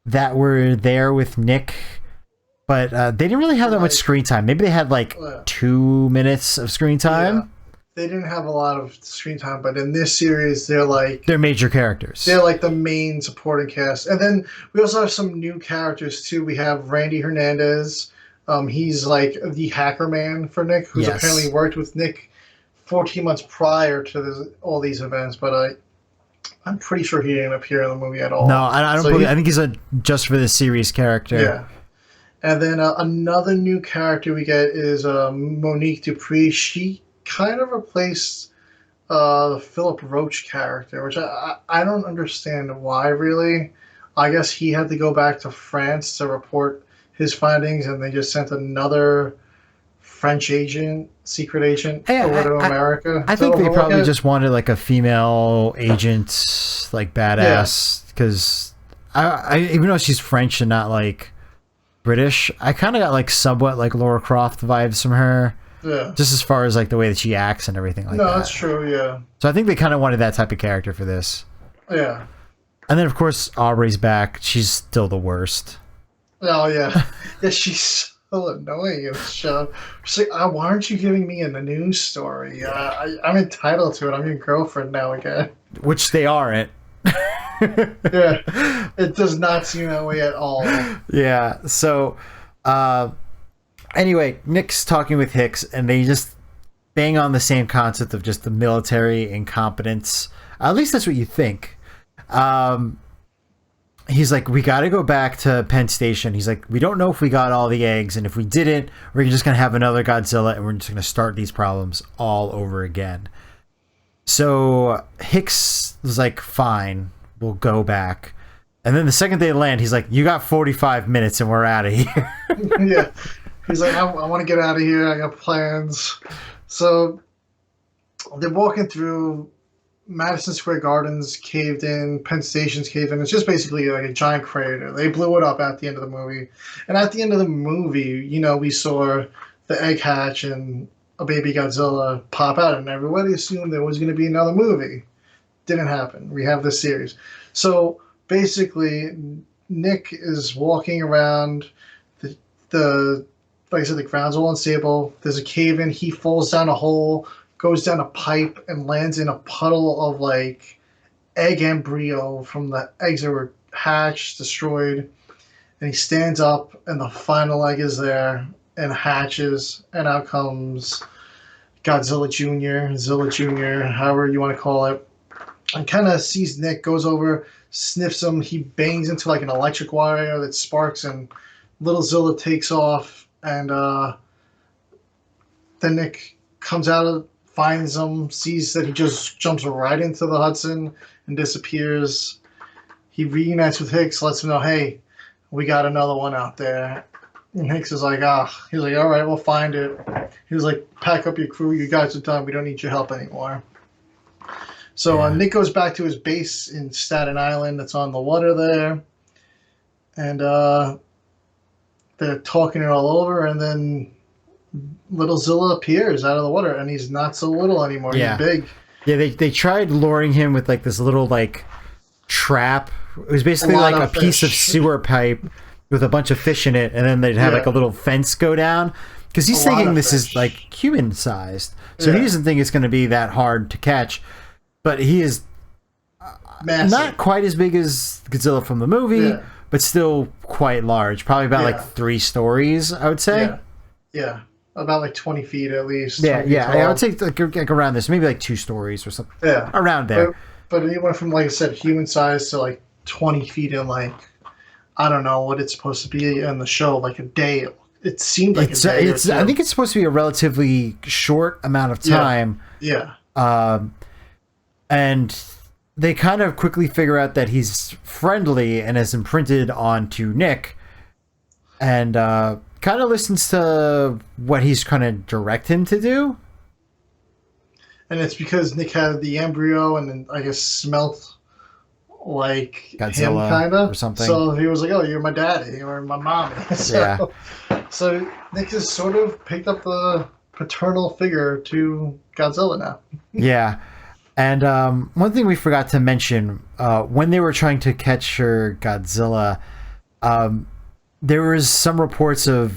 that were there with Nick, but they didn't really have that much screen time. Maybe they had like 2 minutes of screen time. Yeah. They didn't have a lot of screen time, but in this series, they're major characters. They're like the main supporting cast, and then we also have some new characters too. We have Randy Hernandez. He's like the hacker man for Nick, who's apparently worked with Nick 14 months prior to all these events, but I'm pretty sure he didn't appear in the movie at all. No, I don't believe. I think he's a just for the series character. Yeah. And then another new character we get is Monique Dupree. She kind of replaced the Philip Roach character, which I don't understand why, really. I guess he had to go back to France to report his findings, and they just sent another French agent, secret agent, over to America. I think they probably just wanted like a female agent, like badass, because I even though she's French and not like British, I kind of got like somewhat like Lara Croft vibes from her. Yeah. Just as far as like the way that she acts and everything like that. No, that's true, yeah. So I think they kind of wanted that type of character for this. Yeah. And then of course Aubrey's back. She's still the worst. Oh yeah, yeah. She's so annoying in the show. She's like, why aren't you giving me a news story? I'm entitled to it. I'm your girlfriend now again. Which they aren't. Yeah, it does not seem that way at all. Yeah. So, anyway, Nick's talking with Hicks, and they just bang on the same concept of just the military incompetence. At least that's what you think. He's like, we got to go back to Penn Station. He's like, we don't know if we got all the eggs, and if we didn't, we're just going to have another Godzilla, and we're just going to start these problems all over again. So Hicks was like, fine, we'll go back. And then the second they land, he's like, you got 45 minutes and we're out of here. Yeah. He's like, I want to get out of here. I got plans. So they're walking through. Madison Square Garden's caved in, Penn Station's caved in. It's just basically like a giant crater. They blew it up at the end of the movie. And at the end of the movie, we saw the egg hatch and a baby Godzilla pop out, and everybody assumed there was going to be another movie. Didn't happen. We have this series. So basically, Nick is walking around the like I said, the ground's all unstable. There's a cave in. He falls down a hole, goes down a pipe, and lands in a puddle of like egg embryo from the eggs that were hatched, destroyed. And he stands up, and the final egg is there and hatches, and out comes Godzilla Jr., Zilla Jr., however you want to call it, and kind of sees Nick, goes over, sniffs him. He bangs into like an electric wire that sparks, and little Zilla takes off, and then Nick comes out, finds him, sees that he just jumps right into the Hudson and disappears. He reunites with Hicks, lets him know, hey, we got another one out there. And Hicks is like, he's like, all right, we'll find it. He was like, pack up your crew. You guys are done. We don't need your help anymore. So Nick goes back to his base in Staten Island that's on the water there. And they're talking it all over. And then little Zilla appears out of the water. And he's not so little anymore. Yeah. He's big. Yeah, they tried luring him with like this little like trap. It was basically like a piece of sewer pipe with a bunch of fish in it, and then they'd have like a little fence go down, because he's thinking this is like human sized, so he doesn't think it's going to be that hard to catch. But he is, massive. Not quite as big as Godzilla from the movie, but still quite large. Probably about like 3 stories, I would say. Yeah. About like 20 feet at least. Yeah. I would say like around this, maybe like 2 stories or something. Yeah. Around there. But it went from, like I said, human size to like 20 feet in like, I don't know what it's supposed to be in the show, like a day. It seemed like a day. I think it's supposed to be a relatively short amount of time. Yeah. And they kind of quickly figure out that he's friendly and is imprinted onto Nick, and kind of listens to what he's trying to direct him to do. And it's because Nick had the embryo and then I guess smelt like Godzilla him, kind of, or something. So he was like, "Oh, you're my daddy or my mommy." So Nick has sort of picked up the paternal figure to Godzilla now. Yeah. And one thing we forgot to mention, when they were trying to capture Godzilla, there was some reports of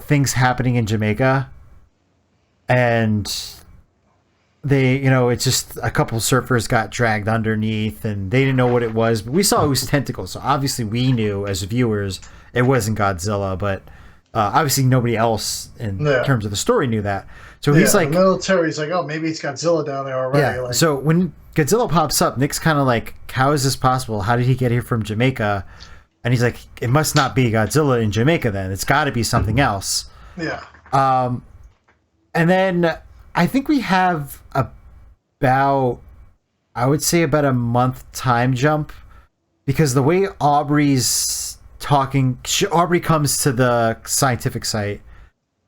things happening in Jamaica, and they, it's just a couple surfers got dragged underneath, and they didn't know what it was, but we saw it was tentacles, so obviously we knew as viewers it wasn't Godzilla, but obviously nobody else in terms of the story knew that. So he's like, the military's like, oh, maybe it's Godzilla down there already. Yeah. Like, so when Godzilla pops up, Nick's kind of like, how is this possible? How did he get here from Jamaica? And he's like, it must not be Godzilla in Jamaica then. It's got to be something else. Yeah. And then I think we have about a month time jump, because the way Aubrey's talking, Aubrey comes to the scientific site,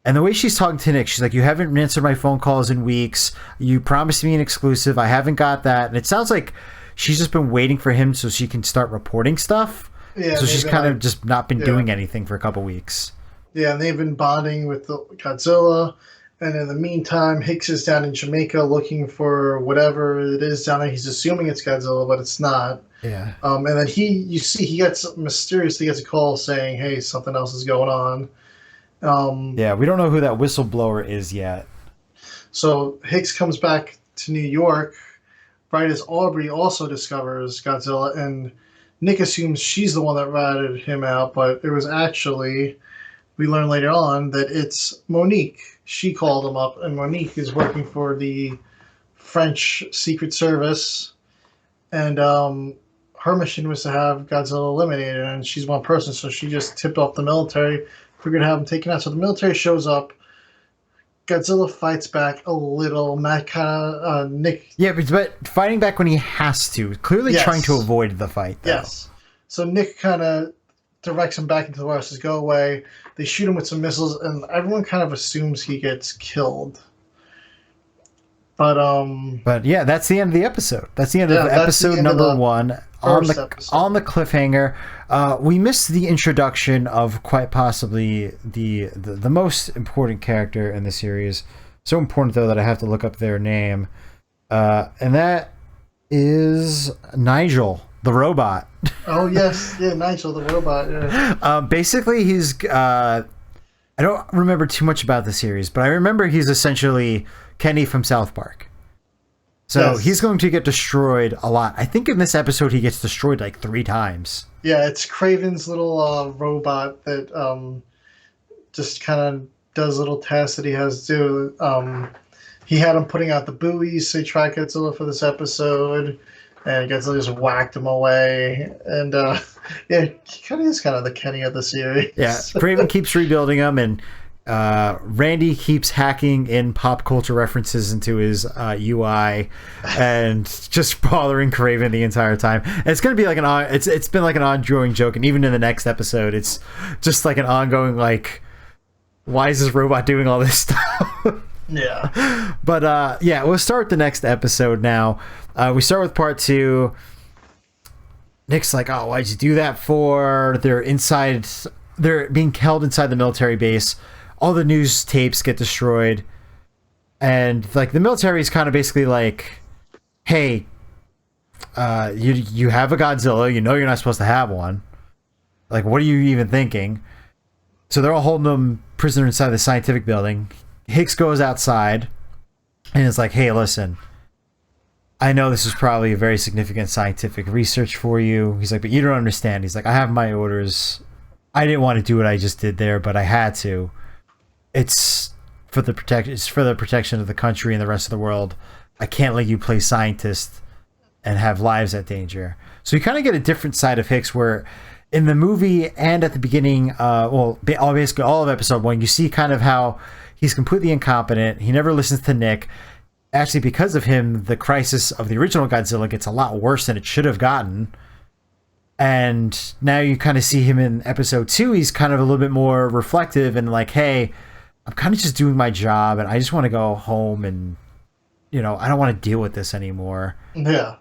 and the way she's talking to Nick, she's like, you haven't answered my phone calls in weeks. You promised me an exclusive. I haven't got that. And it sounds like she's just been waiting for him so she can start reporting stuff. Yeah, so she's kind of just not been doing anything for a couple weeks. Yeah, and they've been bonding with the Godzilla. And in the meantime, Hicks is down in Jamaica looking for whatever it is down there. He's assuming it's Godzilla, but it's not. Yeah. And then he mysteriously gets a call saying, hey, something else is going on. Yeah, we don't know who that whistleblower is yet. So Hicks comes back to New York right as Aubrey also discovers Godzilla, and Nick assumes she's the one that ratted him out, but it was actually, we learn later on, that it's Monique. She called him up, and Monique is working for the French Secret Service, and her mission was to have Godzilla eliminated, and she's one person, so she just tipped off the military, figured to have him taken out. So the military shows up. Godzilla fights back a little. Matt kind of Nick. Yeah, but fighting back when he has to. Clearly trying to avoid the fight, though. Yes. So Nick kind of directs him back into the warehouse. Says, "Go away." They shoot him with some missiles, and everyone kind of assumes he gets killed. But yeah, that's the end of the episode. That's the end of episode number 1. On the cliffhanger, we missed the introduction of quite possibly the most important character in the series. So important, though, that I have to look up their name, and that is Nigel, the robot. Oh yes, yeah, Nigel, the robot. Yeah. Basically, he's. I don't remember too much about the series, but I remember he's essentially Kenny from South Park. So he's going to get destroyed a lot. I think in this episode he gets destroyed like 3 times. Yeah, it's Craven's little robot that just kind of does little tasks that he has to do. He had him putting out the buoys to track Godzilla for this episode, and Godzilla just whacked him away. And yeah, he kind of is kind of the Kenny of the series. Yeah, Craven keeps rebuilding him, and Randy keeps hacking in pop culture references into his UI and just bothering Craven the entire time. And it's going to be like it's been like an ongoing joke, and even in the next episode, it's just like an ongoing like, why is this robot doing all this stuff? Yeah. But yeah, we'll start the next episode now. We start with part 2. Nick's like, oh, why'd you do that for? They're being held inside the military base. All the news tapes get destroyed. And like the military is kind of basically like, hey, you have a Godzilla, you know you're not supposed to have one. Like, what are you even thinking? So they're all holding him prisoner inside the scientific building. Hicks goes outside and is like, hey, listen, I know this is probably a very significant scientific research for you. He's like, but you don't understand. He's like, I have my orders. I didn't want to do what I just did there, but I had to. It's for the protection of the country and the rest of the world. I can't let you play scientist and have lives at danger. So you kind of get a different side of Hicks where in the movie and at the beginning, basically all of episode 1, you see kind of how he's completely incompetent. He never listens to Nick. Actually, because of him, the crisis of the original Godzilla gets a lot worse than it should have gotten. And now you kind of see him in episode 2. He's kind of a little bit more reflective and like, hey, I'm kind of just doing my job and I just want to go home and, I don't want to deal with this anymore. Yeah.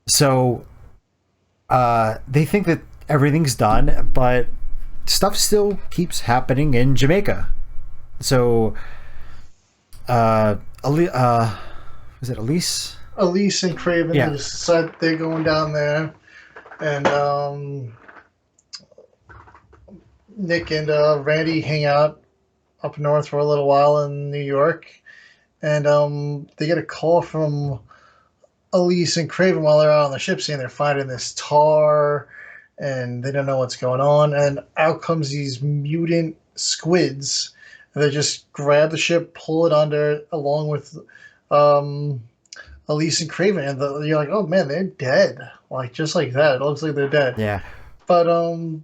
So they think that everything's done, but stuff still keeps happening in Jamaica. So, was it Elise? Elise and Craven, Yeah. they decide they're going down there. And Nick and Randy hang out up north for a little while in New York. And they get a call from Elise and Craven while they're out on the ship saying they're finding this tar and they don't know what's going on. And out comes these mutant squids. And they just grab the ship, pull it under, along with Elise and Craven. And you're like, oh man, they're dead. Like, just like that. It looks like they're dead. Yeah. But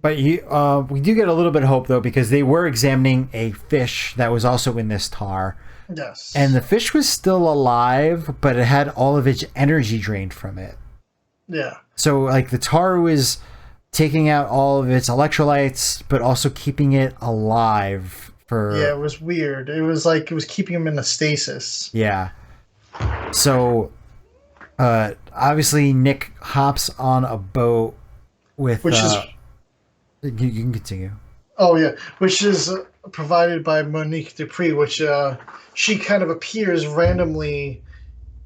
we do get a little bit of hope though, because they were examining a fish that was also in this tar. yes. And the fish was still alive, but it had all of its energy drained from it. Yeah. So, like, the tar was taking out all of its electrolytes, but also keeping it alive for... Yeah, it was weird. It was like it was keeping him in a stasis. Yeah. So, obviously, Nick hops on a boat with... Which is... You can continue. Oh, yeah. Which is provided by Monique Dupree, which she kind of appears randomly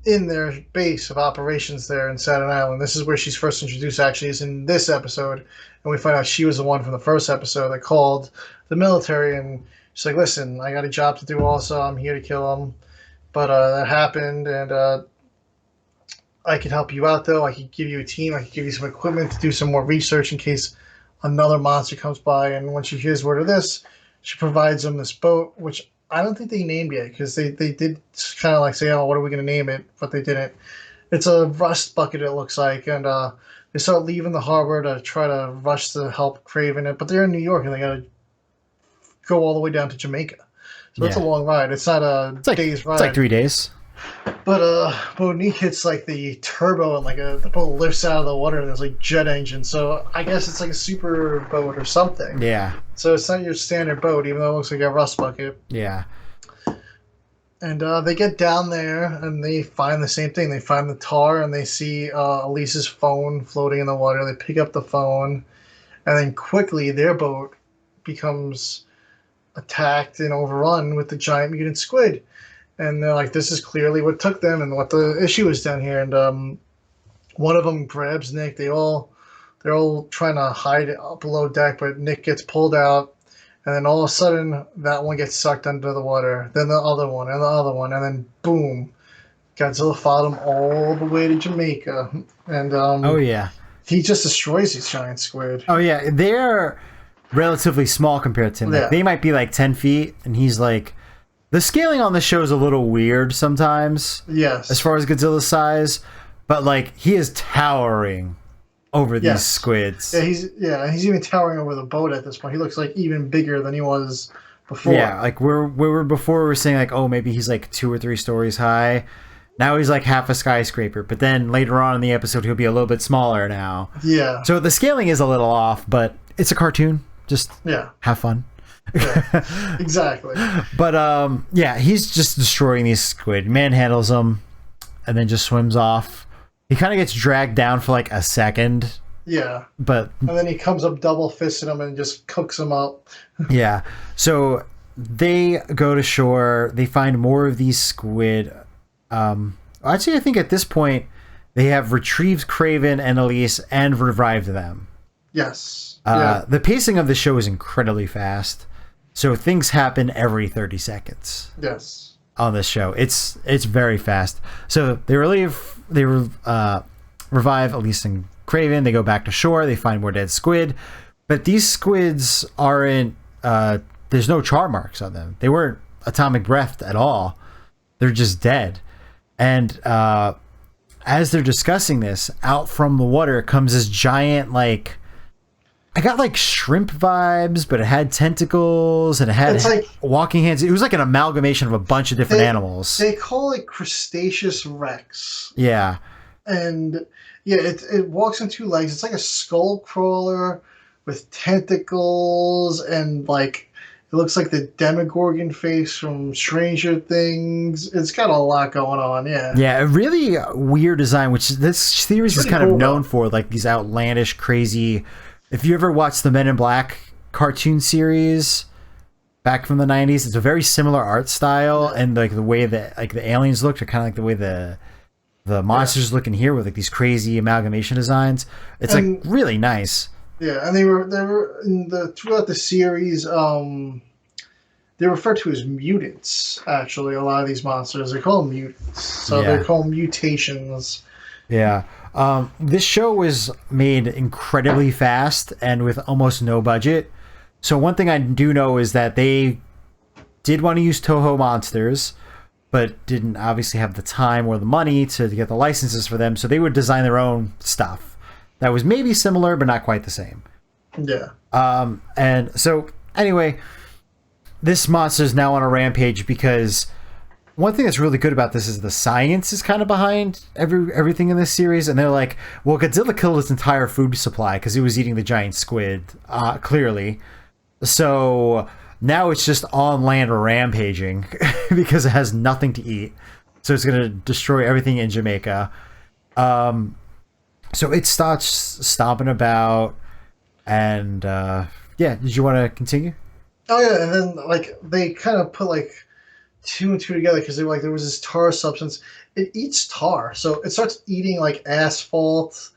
in their base of operations there in Staten Island. This is where she's first introduced, actually, is in this episode. And we find out she was the one from the first episode that called the military. And she's like, listen, I got a job to do also. I'm here to kill him. But that happened, and I could help you out, though. I could give you a team. I could give you some equipment to do some more research in case another monster comes by. And when she hears word of this, she provides them this boat, which I don't think they named yet, because they did kind of like say, oh, what are we going to name it? But they didn't. It's a rust bucket, it looks like. And they start leaving the harbor to try to rush to help Craven it. But they're in New York, and they got to go all the way down to Jamaica. So it's a long ride. It's not a day's ride. It's like 3 days. But Monique hits like the turbo, and like the boat lifts out of the water, and there's like jet engine. So I guess it's like a super boat or something. Yeah. So it's not your standard boat, even though it looks like a rust bucket. Yeah. And they get down there, and they find the same thing. They find the tar, and they see Elise's phone floating in the water. They pick up the phone, and then quickly their boat becomes attacked and overrun with the giant mutant squid. And they're like, this is clearly what took them and what the issue is down here. And one of them grabs Nick. They're all trying to hide it up below deck, but Nick gets pulled out. And then all of a sudden, that one gets sucked under the water. Then the other one, and the other one. And then, boom, Godzilla followed him all the way to Jamaica. And Oh, yeah. he just destroys these giant squid. Oh, yeah. They're relatively small compared to him. Like, Yeah. they might be like 10 feet, and he's like... The scaling on the show is a little weird sometimes. Yes. As far as Godzilla's size. But, like, he is towering over these squids. Yeah, he's even towering over the boat at this point. He looks like even bigger than he was before. Yeah, like we were saying like, oh, maybe he's like 2 or 3 stories high. Now he's like half a skyscraper. But then later on in the episode, he'll be a little bit smaller now. Yeah. So the scaling is a little off, but it's a cartoon. Just have fun. Yeah, exactly. But yeah, he's just destroying these squid. Manhandles them, and then just swims off. He kind of gets dragged down for like a second. Yeah. But and then he comes up double fisting them and just cooks them up. Yeah. So they go to shore. They find more of these squid. Actually, I think at this point they have retrieved Craven and Elise and revived them. Yes. The pacing of the show is incredibly fast. So things happen every 30 seconds. Yes. on this show. It's very fast. So they revive Elise and Craven. They go back to shore. They find more dead squid, but these squids aren't. There's no char marks on them. They weren't atomic breathed at all. They're just dead. And as they're discussing this, out from the water comes this giant, like, I got like shrimp vibes, but it had tentacles and it had walking hands. It was like an amalgamation of a bunch of different animals. They call it Crustaceous Rex. Yeah. And yeah, it walks on two legs. It's like a skull crawler with tentacles, and like it looks like the Demogorgon face from Stranger Things. It's got a lot going on, yeah. Yeah, a really weird design, which this series is kind of known for, like these outlandish, crazy. If you ever watched the Men in Black cartoon series back from the 90s, it's a very similar art style, and like the way that like the aliens looked are kind of like the way the monsters look in here with like these crazy amalgamation designs. It's like really nice. Yeah, and they were throughout the series. They're referred to as mutants. Actually, a lot of these monsters, they call them mutants. So they're called mutations. Yeah. This show was made incredibly fast and with almost no budget. So one thing I do know is that they did want to use Toho monsters, but didn't obviously have the time or the money to get the licenses for them. So they would design their own stuff that was maybe similar, but not quite the same. Yeah. And so anyway, this monster is now on a rampage because one thing that's really good about this is the science is kind of behind everything in this series. And they're like, well, Godzilla killed his entire food supply because he was eating the giant squid, clearly. So now it's just on land rampaging because it has nothing to eat. So it's going to destroy everything in Jamaica. So it starts stomping about. And did you want to continue? Oh yeah, and then like they kind of put like two and two together because there was this tar substance. It eats tar, so it starts eating like asphalt,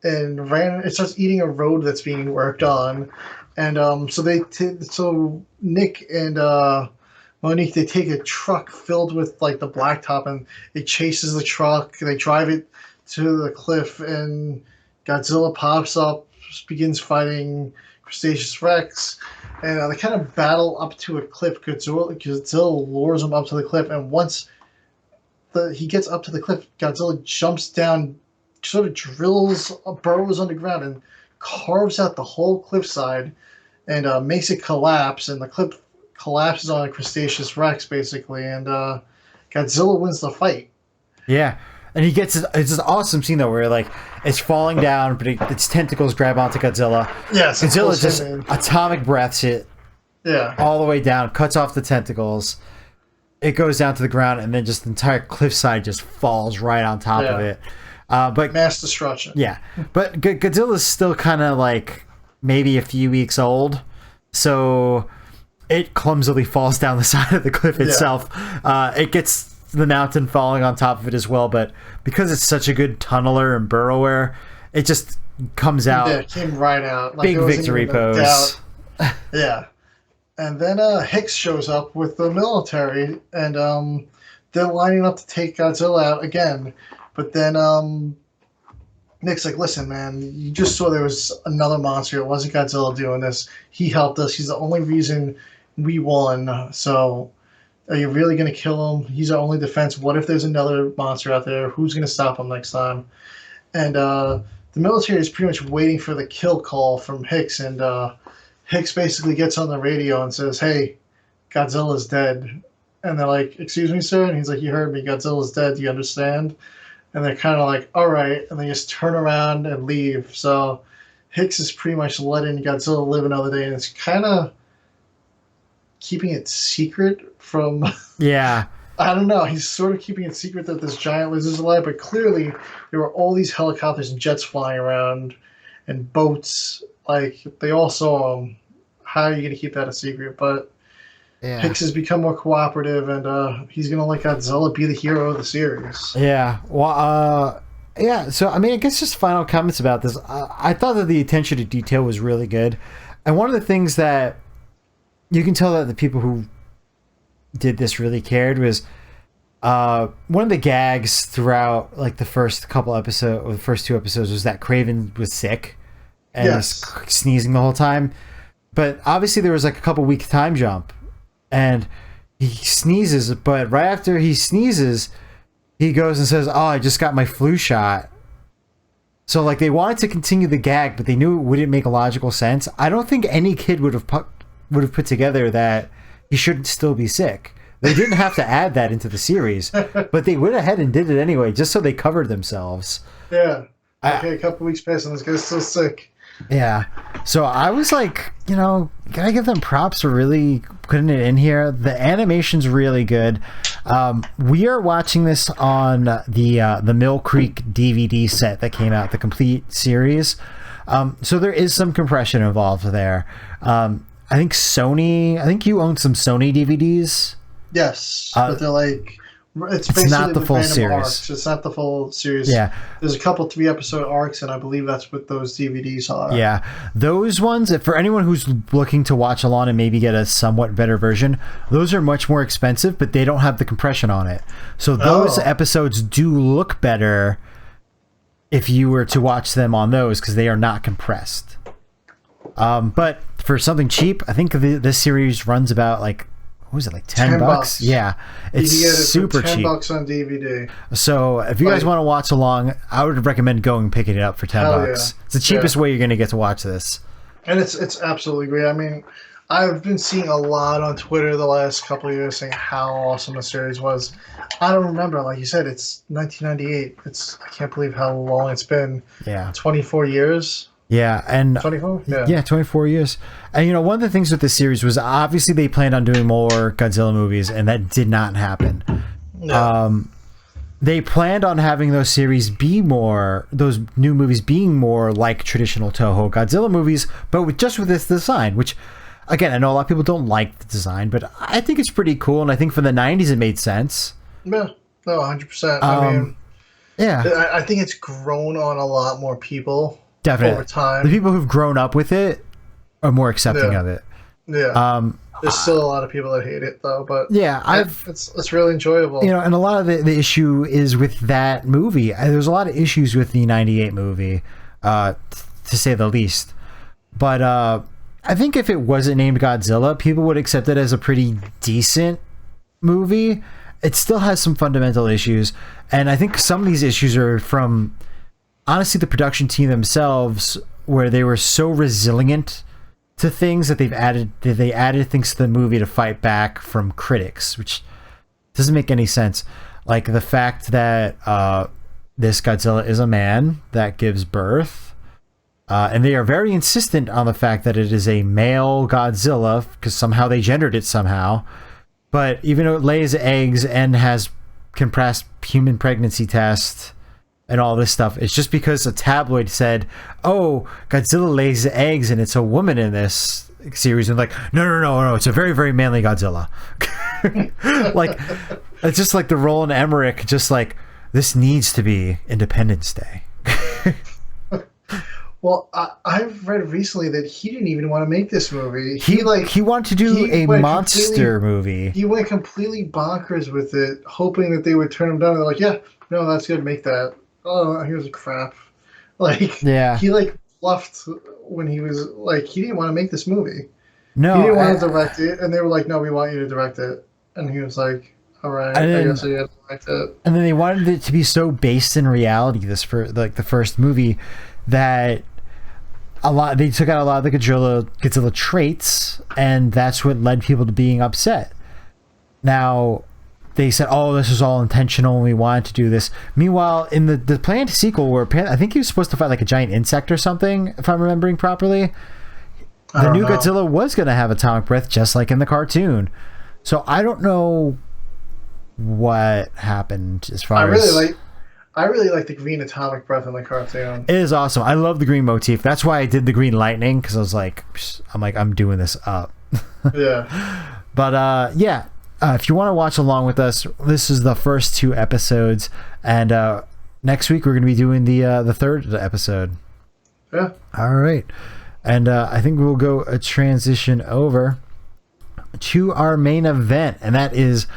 and it starts eating a road that's being worked on, and so Nick and Monique, they take a truck filled with like the blacktop, and it chases the truck. They drive it to the cliff, and Godzilla pops up, begins fighting Crustaceous Rex. And they kind of battle up to a cliff. Godzilla lures him up to the cliff, and once he gets up to the cliff, Godzilla jumps down, sort of burrows underground, and carves out the whole cliffside, and makes it collapse. And the cliff collapses on a Crustaceous Rex, basically, and Godzilla wins the fight. Yeah. And he gets it's this awesome scene though where like it's falling down, but its tentacles grab onto Godzilla. Yes, Godzilla just atomic breaths it. Yeah, all the way down, cuts off the tentacles. It goes down to the ground, and then just the entire cliffside just falls right on top of it. But mass destruction. Yeah, but Godzilla's still kind of like maybe a few weeks old, so it clumsily falls down the side of the cliff itself. It gets the mountain falling on top of it as well, but because it's such a good tunneler and burrower, it just comes out. Yeah, it came right out. Like, big victory pose. Yeah. And then Hicks shows up with the military, and they're lining up to take Godzilla out again. But then Nick's like, listen, man, you just saw there was another monster. It wasn't Godzilla doing this. He helped us. He's the only reason we won. So are you really going to kill him? He's our only defense. What if there's another monster out there? Who's going to stop him next time? And the military is pretty much waiting for the kill call from Hicks. And Hicks basically gets on the radio and says, hey, Godzilla's dead. And they're like, excuse me, sir? And he's like, you heard me. Godzilla's dead. Do you understand? And they're kind of like, all right. And they just turn around and leave. So Hicks is pretty much letting Godzilla live another day. And it's kind of keeping it secret from I don't know, he's sort of keeping it secret that this giant lizard's alive, but clearly there were all these helicopters and jets flying around and boats, like they all saw him. How are you going to keep that a secret? But Hicks has become more cooperative, and he's going to let Godzilla be the hero of the series. So I mean, I guess just final comments about this. I thought that the attention to detail was really good, and one of the things that you can tell that the people who did this really cared was One of the gags throughout like the first couple episodes, or the first two episodes, was that Craven was sick and was sneezing the whole time. But obviously there was like a couple week time jump, and he sneezes, but right after he sneezes, he goes and says, "Oh, I just got my flu shot." So like they wanted to continue the gag, but they knew it wouldn't make a logical sense. I don't think any kid would have put together that he shouldn't still be sick. They didn't have to add that into the series, but they went ahead and did it anyway, just so they covered themselves. Yeah. Okay, a couple weeks passed and this guy's still sick. Yeah. So I was like, gotta give them props for really putting it in here. The animation's really good. We are watching this on the Mill Creek DVD set that came out, the complete series. So there is some compression involved there. I think you own some Sony DVDs. Yes, but they're like it's not the full series. Arcs. It's not the full series. Yeah, there's a couple 3-episode arcs, and I believe that's what those DVDs are. Yeah, those ones. For anyone who's looking to watch along and maybe get a somewhat better version, those are much more expensive, but they don't have the compression on it. So those episodes do look better if you were to watch them on those because they are not compressed. But for something cheap, I think this series runs about like. What was it, like $10? Yeah, it's super cheap. $10 on DVD. So if you guys want to watch along, I would recommend going and picking it up for $10. Yeah. It's the cheapest way you're going to get to watch this. And it's absolutely great. I mean, I've been seeing a lot on Twitter the last couple of years saying how awesome the series was. I don't remember, like you said, it's 1998. I can't believe how long it's been. Yeah, 24 years. Yeah, and 24? Yeah, 24 years. And one of the things with this series was obviously they planned on doing more Godzilla movies, and that did not happen. No. They planned on having those new movies being more like traditional Toho Godzilla movies, but with this design, which, again, I know a lot of people don't like the design, but I think it's pretty cool, and I think for the 90s it made sense. Yeah, no, 100%. I mean, yeah, I think it's grown on a lot more people. Definitely. Over time. The people who've grown up with it are more accepting of it. Yeah. There's still a lot of people that hate it, though. But yeah, it's really enjoyable. And a lot of the issue is with that movie. There's a lot of issues with the '98 movie, to say the least. But I think if it wasn't named Godzilla, people would accept it as a pretty decent movie. It still has some fundamental issues, and I think some of these issues are from. Honestly, the production team themselves, where they were so resilient to things that they added things to the movie to fight back from critics, which doesn't make any sense. Like the fact that this Godzilla is a man that gives birth, and they are very insistent on the fact that it is a male Godzilla because somehow they gendered it somehow. But even though it lays eggs and has compressed human pregnancy tests. And all this stuff. It's just because a tabloid said, "Oh, Godzilla lays eggs and it's a woman in this series," and like, no, it's a very, very manly Godzilla. Like, it's just like the Roland Emmerich, just like this needs to be Independence Day. Well, I've read recently that he didn't even want to make this movie. He wanted to do a monster movie. He went completely bonkers with it, hoping that they would turn him down. They're like, "Yeah, no, that's good. Make that." Oh, here's a crap. Like, yeah. He bluffed when he was like, he didn't want to make this movie. No, he didn't want to direct it, and they were like, "No, we want you to direct it." And he was like, "All right, I guess I got to direct it." And then they wanted it to be so based in reality. The first movie, that they took out a lot of the Godzilla traits, and that's what led people to being upset. Now. They said, "Oh, this is all intentional, and we wanted to do this." Meanwhile, in the planned sequel, where I think he was supposed to fight like a giant insect or something, if I'm remembering properly, the new Godzilla was going to have atomic breath, just like in the cartoon. So I don't know what happened as far as. I really like the green atomic breath in the cartoon. It is awesome. I love the green motif. That's why I did the green lightning, because I was like, I'm doing this up. Yeah. But yeah. If you want to watch along with us, this is the first 2 episodes, and next week we're going to be doing the third episode. Yeah. All right, and I think we'll go transition over to our main event, and that is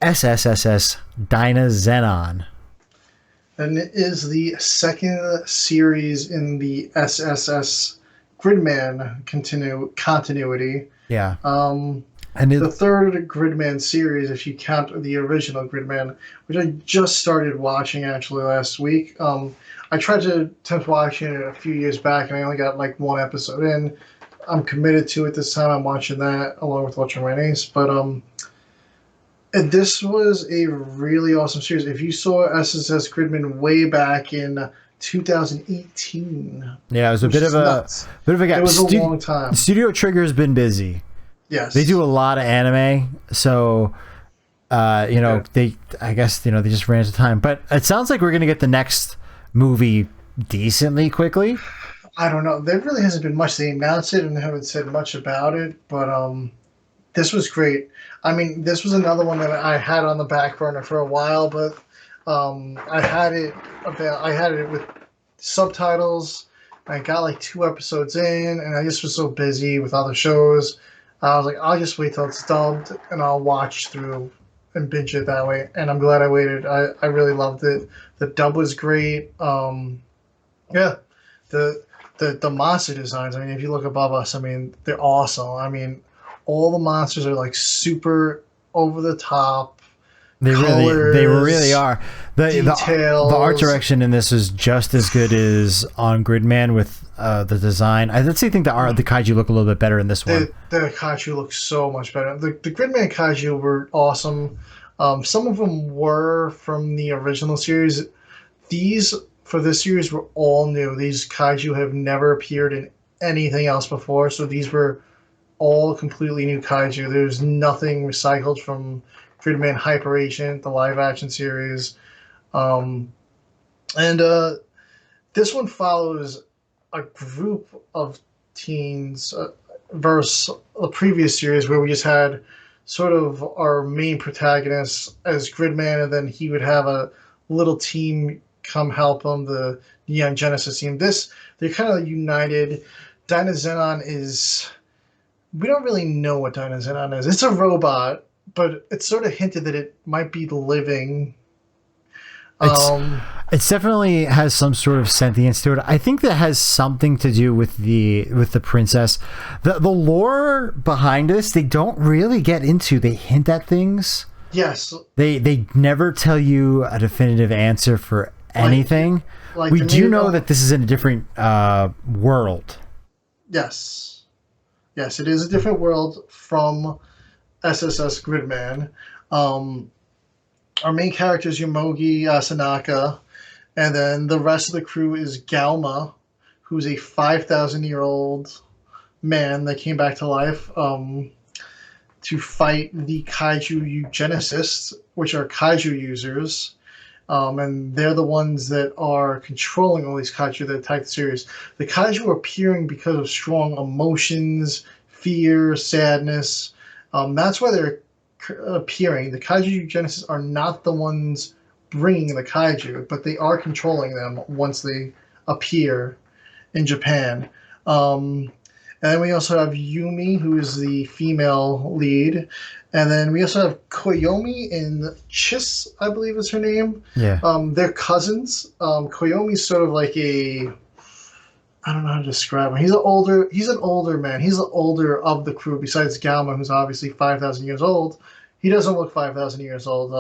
SSSS Dynazenon. And it is the second series in the SSS Gridman continuity. Yeah. Um, And the third Gridman series, if you count the original Gridman, which I just started watching actually last week. I tried to attempt watching it a few years back, and I only got like one episode in. I'm committed to it this time. I'm watching that along with Ultraman Ace. But and this was a really awesome series. If you saw SSS Gridman way back in 2018, yeah, it was a bit of a gap. It was a long time. Studio Trigger's been busy. Yes, they do a lot of anime, so they just ran out of time. But it sounds like we're gonna get the next movie decently quickly. I don't know. There really hasn't been much. They announced it and haven't said much about it, but this was great. I mean, this was another one that I had on the back burner for a while, but I had it with subtitles. I got like 2 episodes in, and I just was so busy with other shows. I was like, I'll just wait till it's dubbed, and I'll watch through and binge it that way. And I'm glad I waited. I really loved it. The dub was great. Yeah, the monster designs. I mean, if you look above us, I mean, they're awesome. I mean, all the monsters are like super over the top. They really are. Details. The art direction in this is just as good as on Gridman with the design. I actually think the kaiju look a little bit better in this one. The kaiju look so much better. The Gridman kaiju were awesome. Some of them were from the original series. These, for this series, were all new. These kaiju have never appeared in anything else before, so these were all completely new kaiju. There's nothing recycled from Gridman Hyper Agent, the live-action series. And this one follows a group of teens versus the previous series where we just had sort of our main protagonist as Gridman, and then he would have a little team come help him, the Neon Genesis team. They're kind of united. Dynazenon is... We don't really know what Dynazenon is. It's a robot, but it's sort of hinted that it might be living. It definitely has some sort of sentience to it. I think that has something to do with the princess. The lore behind this, they don't really get into. They hint at things. Yes. They never tell you a definitive answer for anything. We do know that this is in a different world. Yes. Yes, it is a different world from SSS Gridman. Our main character is Yomogi Sanaka, and then the rest of the crew is Galma, who's a 5,000-year-old man that came back to life to fight the kaiju eugenicists, which are kaiju users. And they're the ones that are controlling all these kaiju that attack the series. The kaiju are appearing because of strong emotions, fear, sadness. That's why they're appearing. The kaiju eugenicists are not the ones bringing the kaiju, but they are controlling them once they appear in Japan. And then we also have Yumi, who is the female lead. And then we also have Koyomi and Chis, I believe is her name. Yeah. They're cousins. Koyomi's sort of like I don't know how to describe him. He's an older man. He's the older of the crew besides Galma, who's obviously 5,000 years old. He doesn't look 5,000 years old.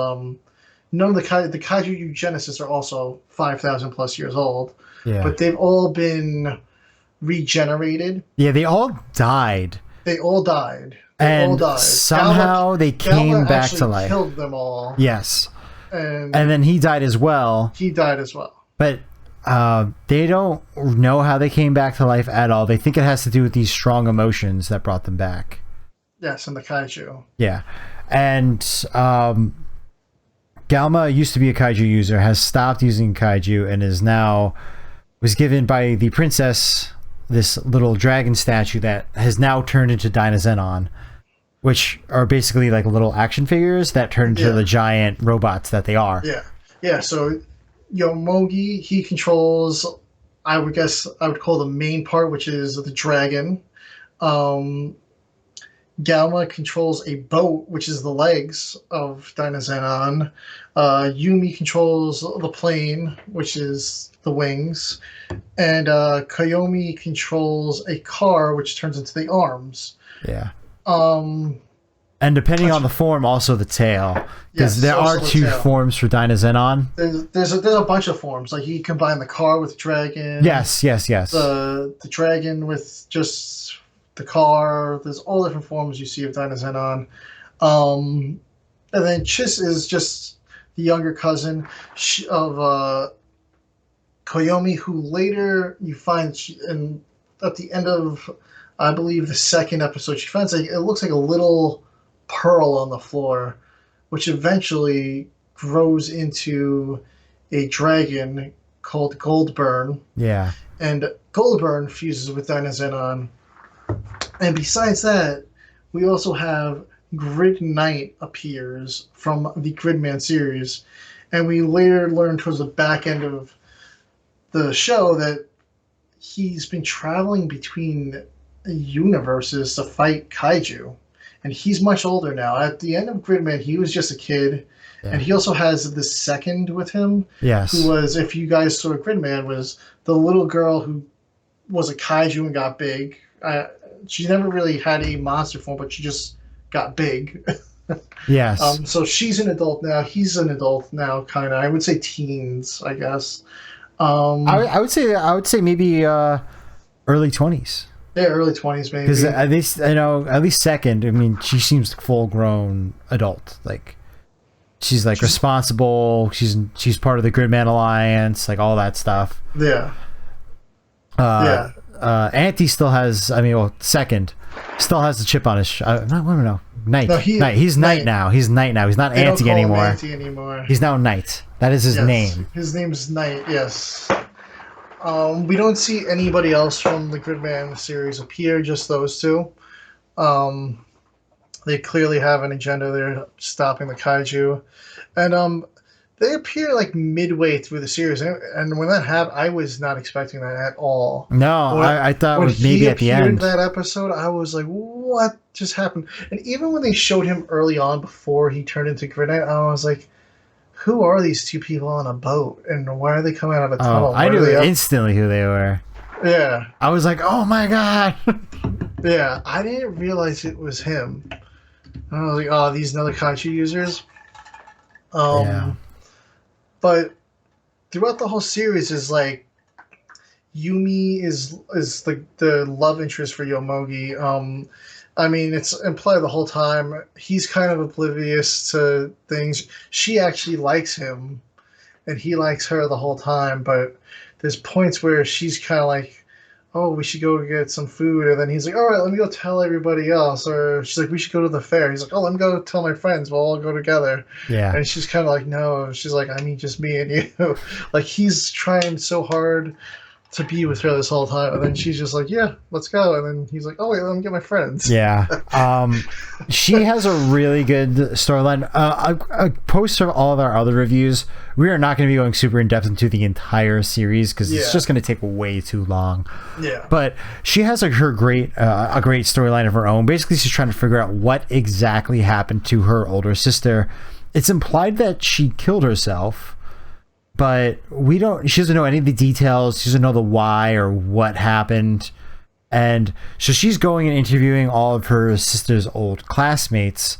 None of the kaiju eugenicists are also 5,000 plus years old. Yeah. But they've all been regenerated. Yeah, they all died. Somehow they came back to life. Killed them all. Yes. And then he died as well. But they don't know how they came back to life at all. They think it has to do with these strong emotions that brought them back. Yes, and the kaiju. Yeah. And Galma used to be a kaiju user, has stopped using kaiju, and was given by the princess this little dragon statue that has now turned into Dynazenon, which are basically like little action figures that turn into the giant robots that they are. Yeah. So Yomogi, he controls, I would call the main part, which is the dragon. Galma controls a boat, which is the legs of Dynazenon. Yumi controls the plane, which is the wings. And Koyomi controls a car, which turns into the arms. Yeah. Um, And depending on the form, also the tail. Because there are two forms for Dynazenon. There's a bunch of forms. Like you combine the car with dragon. Yes. The dragon with just the car. There's all different forms you see of Dynazenon. And then Chiss is just the younger cousin of Koyomi, who later you find at the end of, I believe, the second episode, she finds it looks like a little pearl on the floor, which eventually grows into a dragon called Goldburn. Yeah. And Goldburn fuses with Dynazenon. And besides that, we also have Grid Knight appears from the Gridman series. And we later learn towards the back end of the show that he's been traveling between universes to fight kaiju. And he's much older now. At the end of Gridman, he was just a kid. Yeah. And he also has the second with him. Yes. Who was, if you guys saw Gridman, was the little girl who was a kaiju and got big. She never really had a monster form, but she just got big. Yes. So she's an adult now. He's an adult now, kind of. I would say teens, I guess. I would say maybe early 20s. Yeah, early 20s maybe. Because at least second. I mean, she seems full grown adult. Like she's responsible. She's part of the Gridman Alliance. Like all that stuff. Yeah. Auntie still has. Second still has the chip on his. No. Knight. No, he's Knight now. He's Knight now. He's not Auntie anymore. He's now Knight. That is his name. His name's Knight. Yes. We don't see anybody else from the Gridman series appear. Just those two. They clearly have an agenda. They're stopping the kaiju, and they appear like midway through the series. And when that happened, I was not expecting that at all. No, I thought it was maybe at the end. When he appeared in that episode, I was like, what just happened? And even when they showed him early on before he turned into Grid Knight, I was like, who are these two people on a boat? And why are they coming out of a tunnel? I knew instantly who they were. Yeah. I was like, oh my God. Yeah, I didn't realize it was him. I was like, oh, these other kaiju users? Yeah. But throughout the whole series is like Yumi is the love interest for Yomogi. I mean, it's implied the whole time. He's kind of oblivious to things. She actually likes him, and he likes her the whole time. But there's points where she's kind of like, oh, we should go get some food. And then he's like, all right, let me go tell everybody else. Or she's like, we should go to the fair. He's like, oh, let me go tell my friends. We'll all go together. Yeah. And she's kind of like, no. She's like, I mean, just me and you. Like, he's trying so hard to be with her this whole time. And then she's just like, yeah, let's go. And then he's like, oh, wait, let me get my friends. Yeah. She has a really good storyline. A post of all of our other reviews. We are not going to be going super in depth into the entire series because it's just going to take way too long. Yeah. But she has a great storyline of her own. Basically, she's trying to figure out what exactly happened to her older sister. It's implied that she killed herself, but she doesn't know any of the details. She doesn't know the why or what happened. And so she's going and interviewing all of her sister's old classmates.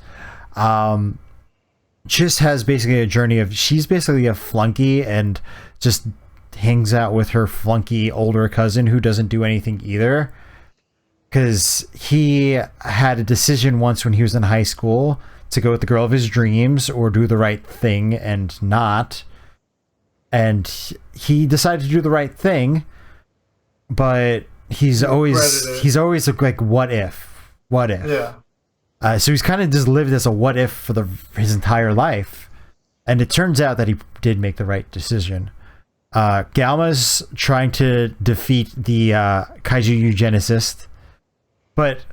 Chiss has basically a journey of, she's basically a flunky and just hangs out with her flunky older cousin who doesn't do anything either. Because he had a decision once when he was in high school to go with the girl of his dreams or do the right thing and not. And he decided to do the right thing, but he's always like, what if? Yeah. So he's kind of just lived as a what if for his entire life. And it turns out that he did make the right decision. Galma's trying to defeat the kaiju eugenicist. But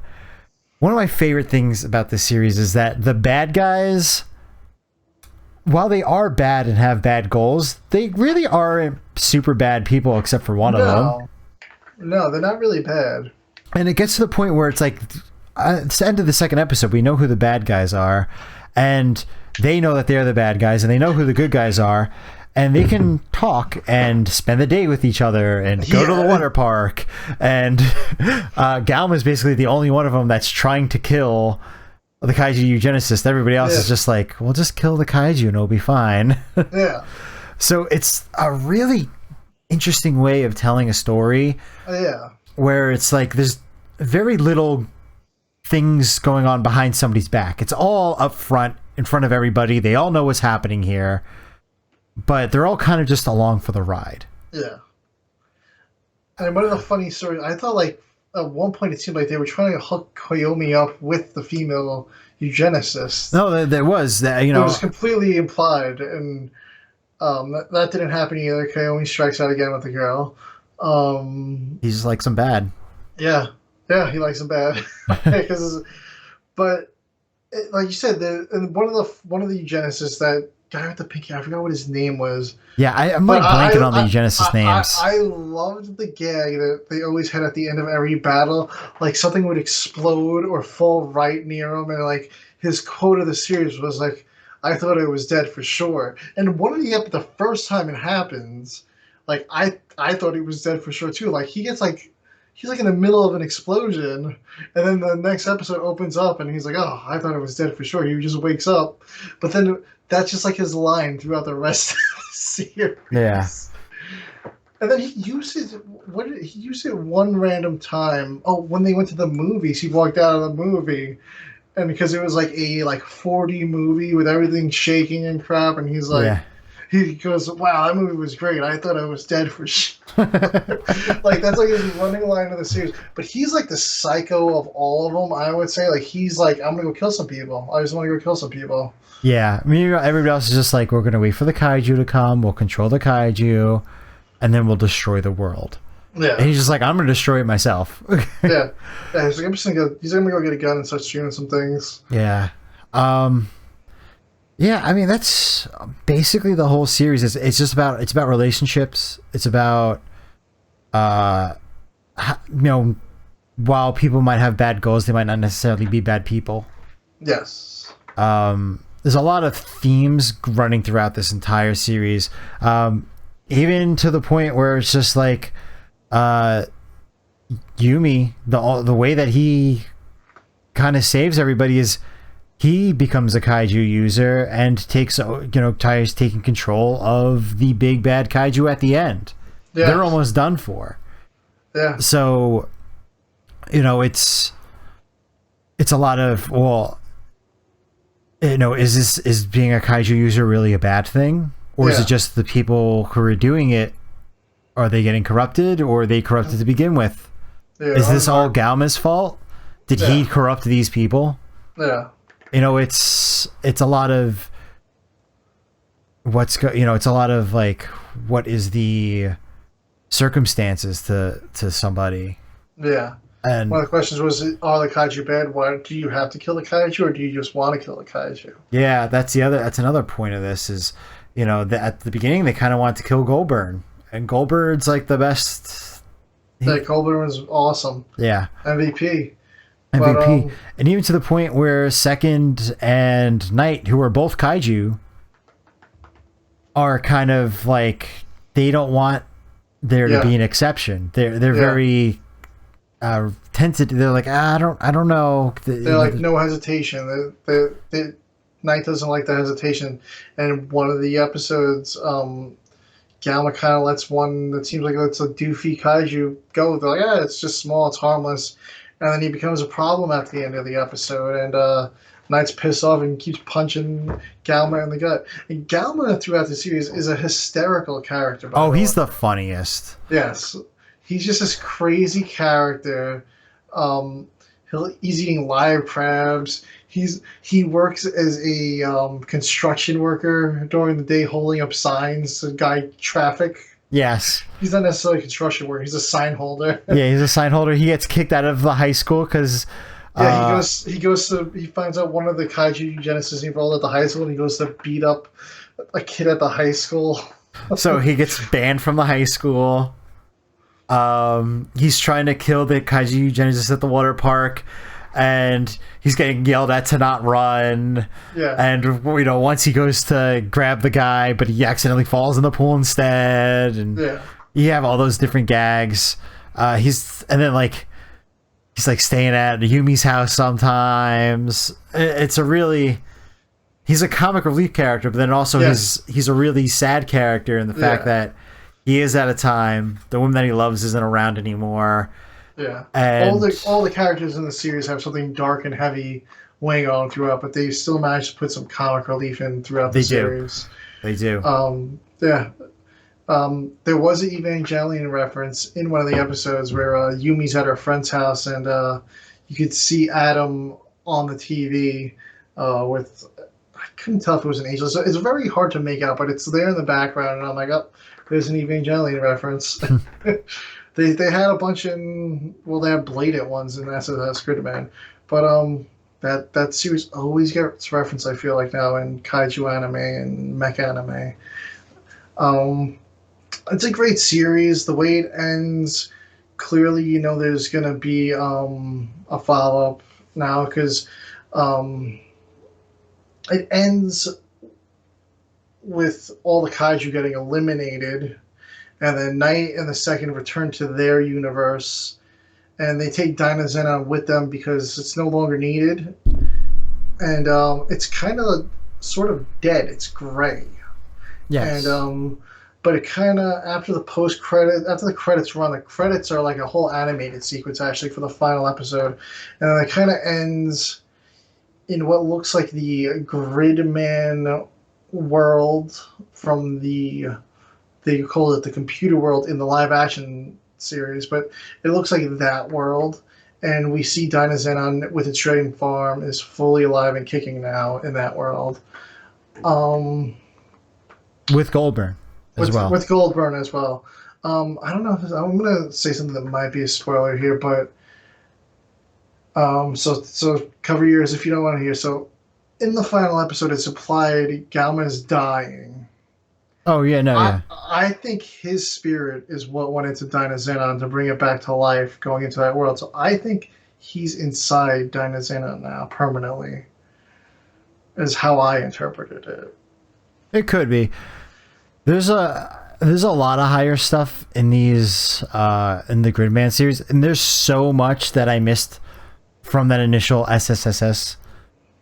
one of my favorite things about this series is that the bad guys, while they are bad and have bad goals, they really are super bad people except for one of them. No, they're not really bad. And it gets to the point where it's like it's the end of the second episode. We know who the bad guys are, and they know that they're the bad guys, and they know who the good guys are, and they can talk and spend the day with each other and go to the water park. And Galma's basically the only one of them that's trying to kill the kaiju eugenicist. Everybody else is just like, well, just kill the kaiju and it'll be fine. Yeah. So it's a really interesting way of telling a story. Yeah. Where it's like there's very little things going on behind somebody's back. It's all up front, in front of everybody. They all know what's happening here, but they're all kind of just along for the ride. Yeah. And one of the funny stories, I thought, like, at one point it seemed like they were trying to hook Koyomi up with the female eugenicist. No, there was that. You know, it was completely implied, and that didn't happen either. Koyomi strikes out again with the girl. He's like some bad. Yeah, he likes them bad. But like you said, one of the eugenicists, that guy with the pink hair, I forgot what his name was. Yeah, I'm like blanking on the eugenicist names. I loved the gag that they always had at the end of every battle. Like something would explode or fall right near him, and like his quote of the series was like, "I thought I was dead for sure." And the first time it happens, like I thought he was dead for sure too. Like he's like in the middle of an explosion, and then the next episode opens up and he's like, "Oh, I thought I was dead for sure." He just wakes up, but then that's just like his line throughout the rest of the series. Yeah. And then he uses it one random time. Oh, when they went to the movies, he walked out of the movie, and because it was like a 4D movie with everything shaking and crap, and he's like. Yeah. He goes, "Wow, that movie was great. I thought I was dead for sure." Like that's like his running line of the series. But he's like the psycho of all of them. I would say, like he's like, "I'm gonna go kill some people. I just want to go kill some people." Yeah, I mean, everybody else is just like, "We're gonna wait for the kaiju to come. We'll control the kaiju, and then we'll destroy the world." Yeah, and he's just like, "I'm gonna destroy it myself." Yeah. He's like, he's gonna go get a gun and start shooting some things. Yeah. Yeah, I mean that's basically the whole series. It's about relationships. It's about while people might have bad goals, they might not necessarily be bad people. Yes. There's a lot of themes running throughout this entire series, even to the point where it's just like Yumi, the way that he kind of saves everybody is. He becomes a kaiju user and tries taking control of the big bad kaiju at the end. Yeah. They're almost done for. Yeah. So, it's a lot of, is being a kaiju user really a bad thing? Or is it just the people who are doing it, are they getting corrupted, or are they corrupted to begin with? Yeah, is this all Galma's fault? Did he corrupt these people? Yeah. It's a lot of it's a lot of like, what is the circumstances to somebody? Yeah. And one of the questions was, are the kaiju bad? Why do you have to kill the kaiju, or do you just want to kill the kaiju? Yeah, that's another point of this is, at the beginning they kind of want to kill Goldburn, and Goldburn's like the best. Goldburn was awesome. Yeah. MVP. But, and even to the point where Second and Knight, who are both kaiju, are kind of like, they don't want there to be an exception. They're very tentative. They're like, I don't know. They're like, no hesitation. Knight doesn't like the hesitation. And one of the episodes, Galma kind of lets one that seems like it's a doofy kaiju go. They're like, it's just small, it's harmless. And then he becomes a problem at the end of the episode, and Knight's pissed off and keeps punching Galma in the gut. And Galma throughout the series is a hysterical character. He's the funniest. Yes, he's just this crazy character. He's eating live crabs. He works as a construction worker during the day, holding up signs to guide traffic. Yes. He's not necessarily a construction worker. He's a sign holder. Yeah, he's a sign holder. He gets kicked out of the high school because... he finds out one of the kaiju eugenicists enrolled at the high school, and he goes to beat up a kid at the high school. So he gets banned from the high school. He's trying to kill the kaiju eugenicist at the water park. and he's getting yelled at to not run. Yeah. And once he goes to grab the guy, but he accidentally falls in the pool instead, and you have all those different gags. He's like staying at Yumi's house sometimes. It's a really, he's a comic relief character, but then also he's a really sad character in the fact that he is at a time the woman that he loves isn't around anymore. Yeah, and all the characters in the series have something dark and heavy weighing on them throughout, but they still manage to put some comic relief in throughout the series. They do. There was an Evangelion reference in one of the episodes where Yumi's at her friend's house, and you could see Adam on the TV with, I couldn't tell if it was an angel. So it's very hard to make out, but it's there in the background, and I'm like, oh, there's an Evangelion reference. They had a bunch in, well, they had bladed ones in SSS Gridman, but that series always gets referenced, I feel like, now in kaiju anime and mecha anime. It's a great series. The way it ends, clearly, there's going to be a follow-up now, because it ends with all the kaiju getting eliminated, and then Knight and the Second return to their universe, and they take Dynazenon with them because it's no longer needed, and it's kind of sort of dead. It's gray. Yes. And but it kind of, after the credits run, the credits are like a whole animated sequence actually for the final episode, and then it kind of ends in what looks like the Gridman world from they call it the computer world in the live action series, but it looks like that world, and we see Dynazenon with its dragon farm is fully alive and kicking now in that world. With Goldburn as well. With Goldburn as well. I don't know if I'm going to say something that might be a spoiler here, but so cover your ears if you don't want to hear. So in the final episode, it's implied Galma is dying. Oh, yeah, no, yeah. I think his spirit is what went into Dynazenon to bring it back to life going into that world. So I think he's inside Dynazenon now permanently, is how I interpreted it. It could be. There's a lot of higher stuff in these in the Gridman series, and there's so much that I missed from that initial SSSS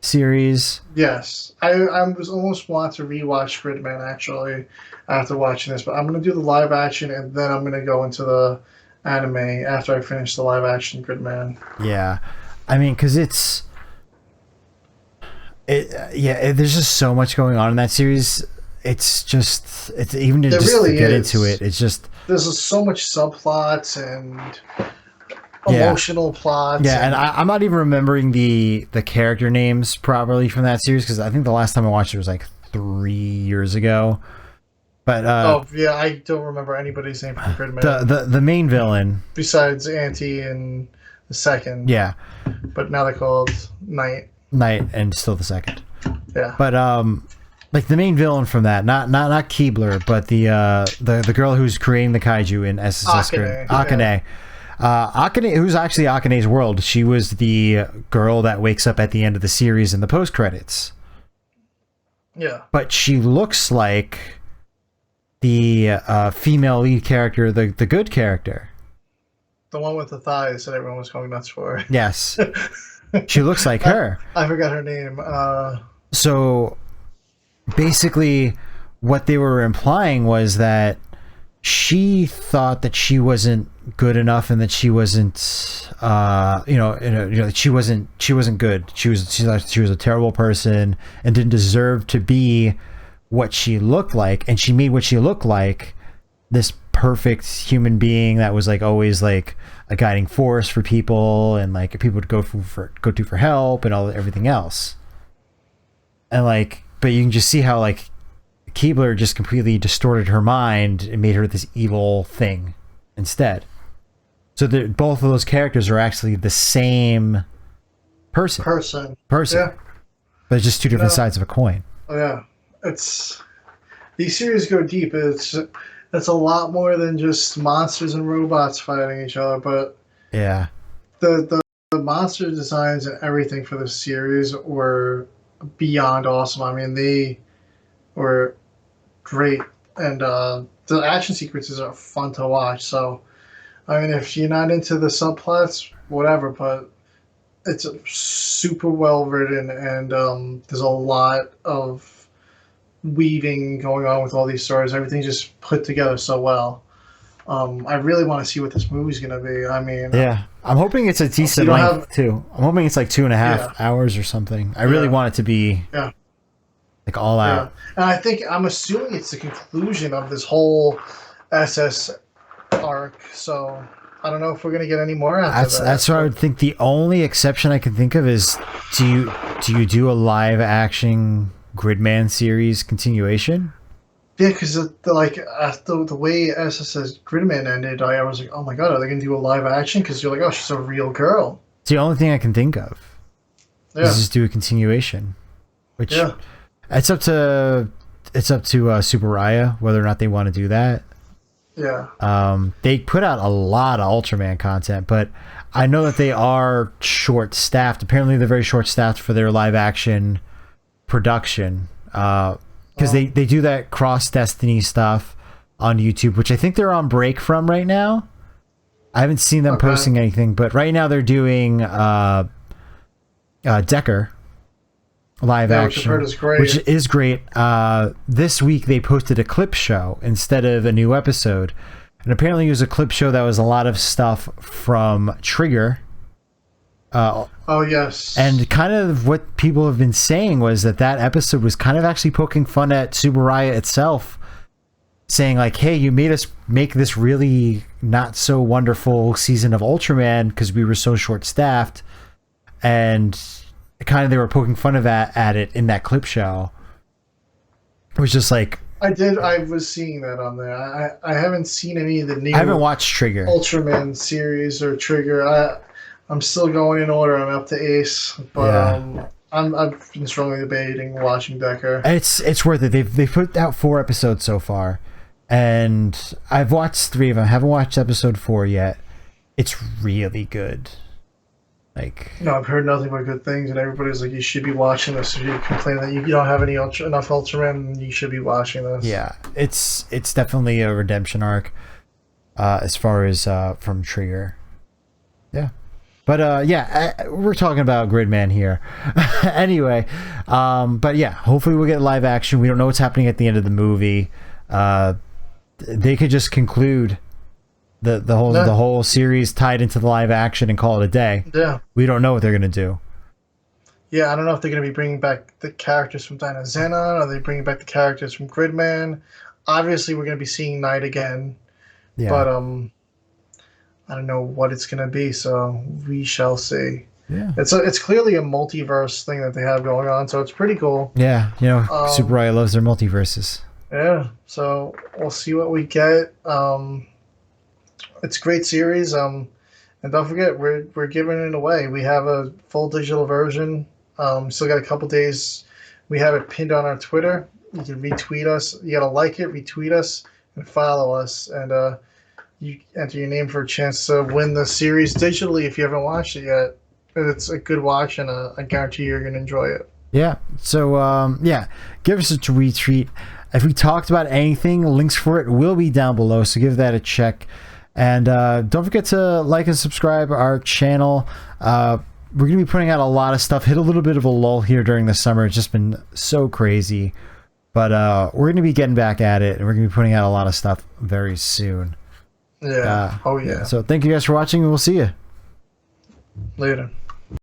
series. Yes, I was almost want to rewatch Gridman actually after watching this, but I'm gonna do the live action and then I'm gonna go into the anime after I finish the live action Gridman. Yeah, I mean, because there's just so much going on in that series. It's even to there just really get is. into it. It's just there's so much subplots and emotional plots. Yeah, and I'm not even remembering the character names properly from that series because I think the last time I watched it was like 3 years ago. But I don't remember anybody's name from Gridman. The main villain besides Auntie and the Second. Yeah, but now they're called Knight and still the Second. Yeah, but like the main villain from that, not Keebler, but the girl who's creating the kaiju in SSS Akane. Akane, who's actually Akane's world. She was the girl that wakes up at the end of the series in the post credits. Yeah, but she looks like the female lead character, the good character, the one with the thighs that everyone was going nuts for. Yes, she looks like her. I forgot her name. So basically what they were implying was that she thought that she wasn't good enough and that she wasn't she wasn't good. She thought she was a terrible person and didn't deserve to be what she looked like, and she made what she looked like this perfect human being that was like always like a guiding force for people and like people would go to for help and everything else. And like, but you can just see how like Keebler just completely distorted her mind and made her this evil thing instead. So both of those characters are actually the same person. Yeah. But it's just two different sides of a coin. Oh yeah. These series go deep. It's a lot more than just monsters and robots fighting each other, but yeah. The The monster designs and everything for the series were beyond awesome. I mean, they were great, and the action sequences are fun to watch. So, I mean, if you're not into the subplots, whatever, but it's super well written, and there's a lot of weaving going on with all these stories. Everything's just put together so well. I really want to see what this movie's gonna be. I mean, yeah, I'm hoping it's a decent length too. I'm hoping it's like 2.5 hours or something. I really want it to be like all out. And I'm assuming it's the conclusion of this whole SS arc. So I don't know if we're gonna get any more after that. That's what I would think. The only exception I can think of is do you do a live action Gridman series continuation? Yeah, because the way SSS Gridman ended, I was like, oh my god, are they gonna do a live action? Because you're like, oh, she's a real girl. It's the only thing I can think of. Yeah. Is just do a continuation, which it's up to Super Raya whether or not they want to do that. Yeah. They put out a lot of Ultraman content, but I know that they are short staffed. Apparently, they're very short staffed for their live action production. Because they do that Cross Destiny stuff on YouTube, which I think they're on break from right now. I haven't seen them posting anything, but right now they're doing Decker live action, which is great. This week they posted a clip show instead of a new episode, and apparently it was a clip show that was a lot of stuff from Trigger. Oh yes. And kind of what people have been saying was that episode was kind of actually poking fun at Subaraya itself, saying like, hey, you made us make this really not so wonderful season of Ultraman because we were so short staffed, and kind of they were poking fun of at it in that clip show. It was just like, I was seeing that on there. I haven't seen any of the new I haven't watched Trigger Ultraman series or Trigger. I'm still going in order. I'm up to Ace, but I've been strongly debating watching Decker. It's worth it. They've put out 4 episodes so far, and I've watched 3 of them. I haven't watched episode 4 yet. It's really good. Like, no, I've heard nothing but good things, and everybody's like, you should be watching this. If you complain that you don't have enough Ultraman, you should be watching this. Yeah, it's definitely a redemption arc as far as from Trigger. Yeah. But we're talking about Gridman here. Anyway, but yeah, hopefully we'll get live action. We don't know what's happening at the end of the movie. They could just conclude the whole series tied into the live action and call it a day. Yeah. We don't know what they're gonna do. Yeah, I don't know if they're gonna be bringing back the characters from Dynazenon, or are they bringing back the characters from Gridman? Obviously, we're gonna be seeing Night again. Yeah. But I don't know what it's gonna be, so we shall see. Yeah, it's clearly a multiverse thing that they have going on, so it's pretty cool. Yeah, Super Raya loves their multiverses. Yeah, so we'll see what we get. It's a great series. And don't forget, we're giving it away. We have a full digital version. Still got a couple days. We have it pinned on our Twitter. You can retweet us. You gotta like it, retweet us, and follow us, and you enter your name for a chance to win the series digitally if you haven't watched it yet. It's a good watch, and I guarantee you're going to enjoy it. Yeah. So, give us a retweet. If we talked about anything, links for it will be down below, so give that a check. And don't forget to like and subscribe our channel. We're going to be putting out a lot of stuff. Hit a little bit of a lull here during the summer. It's just been so crazy. But we're going to be getting back at it, and we're going to be putting out a lot of stuff very soon. Yeah. So thank you guys for watching, and we'll see you later.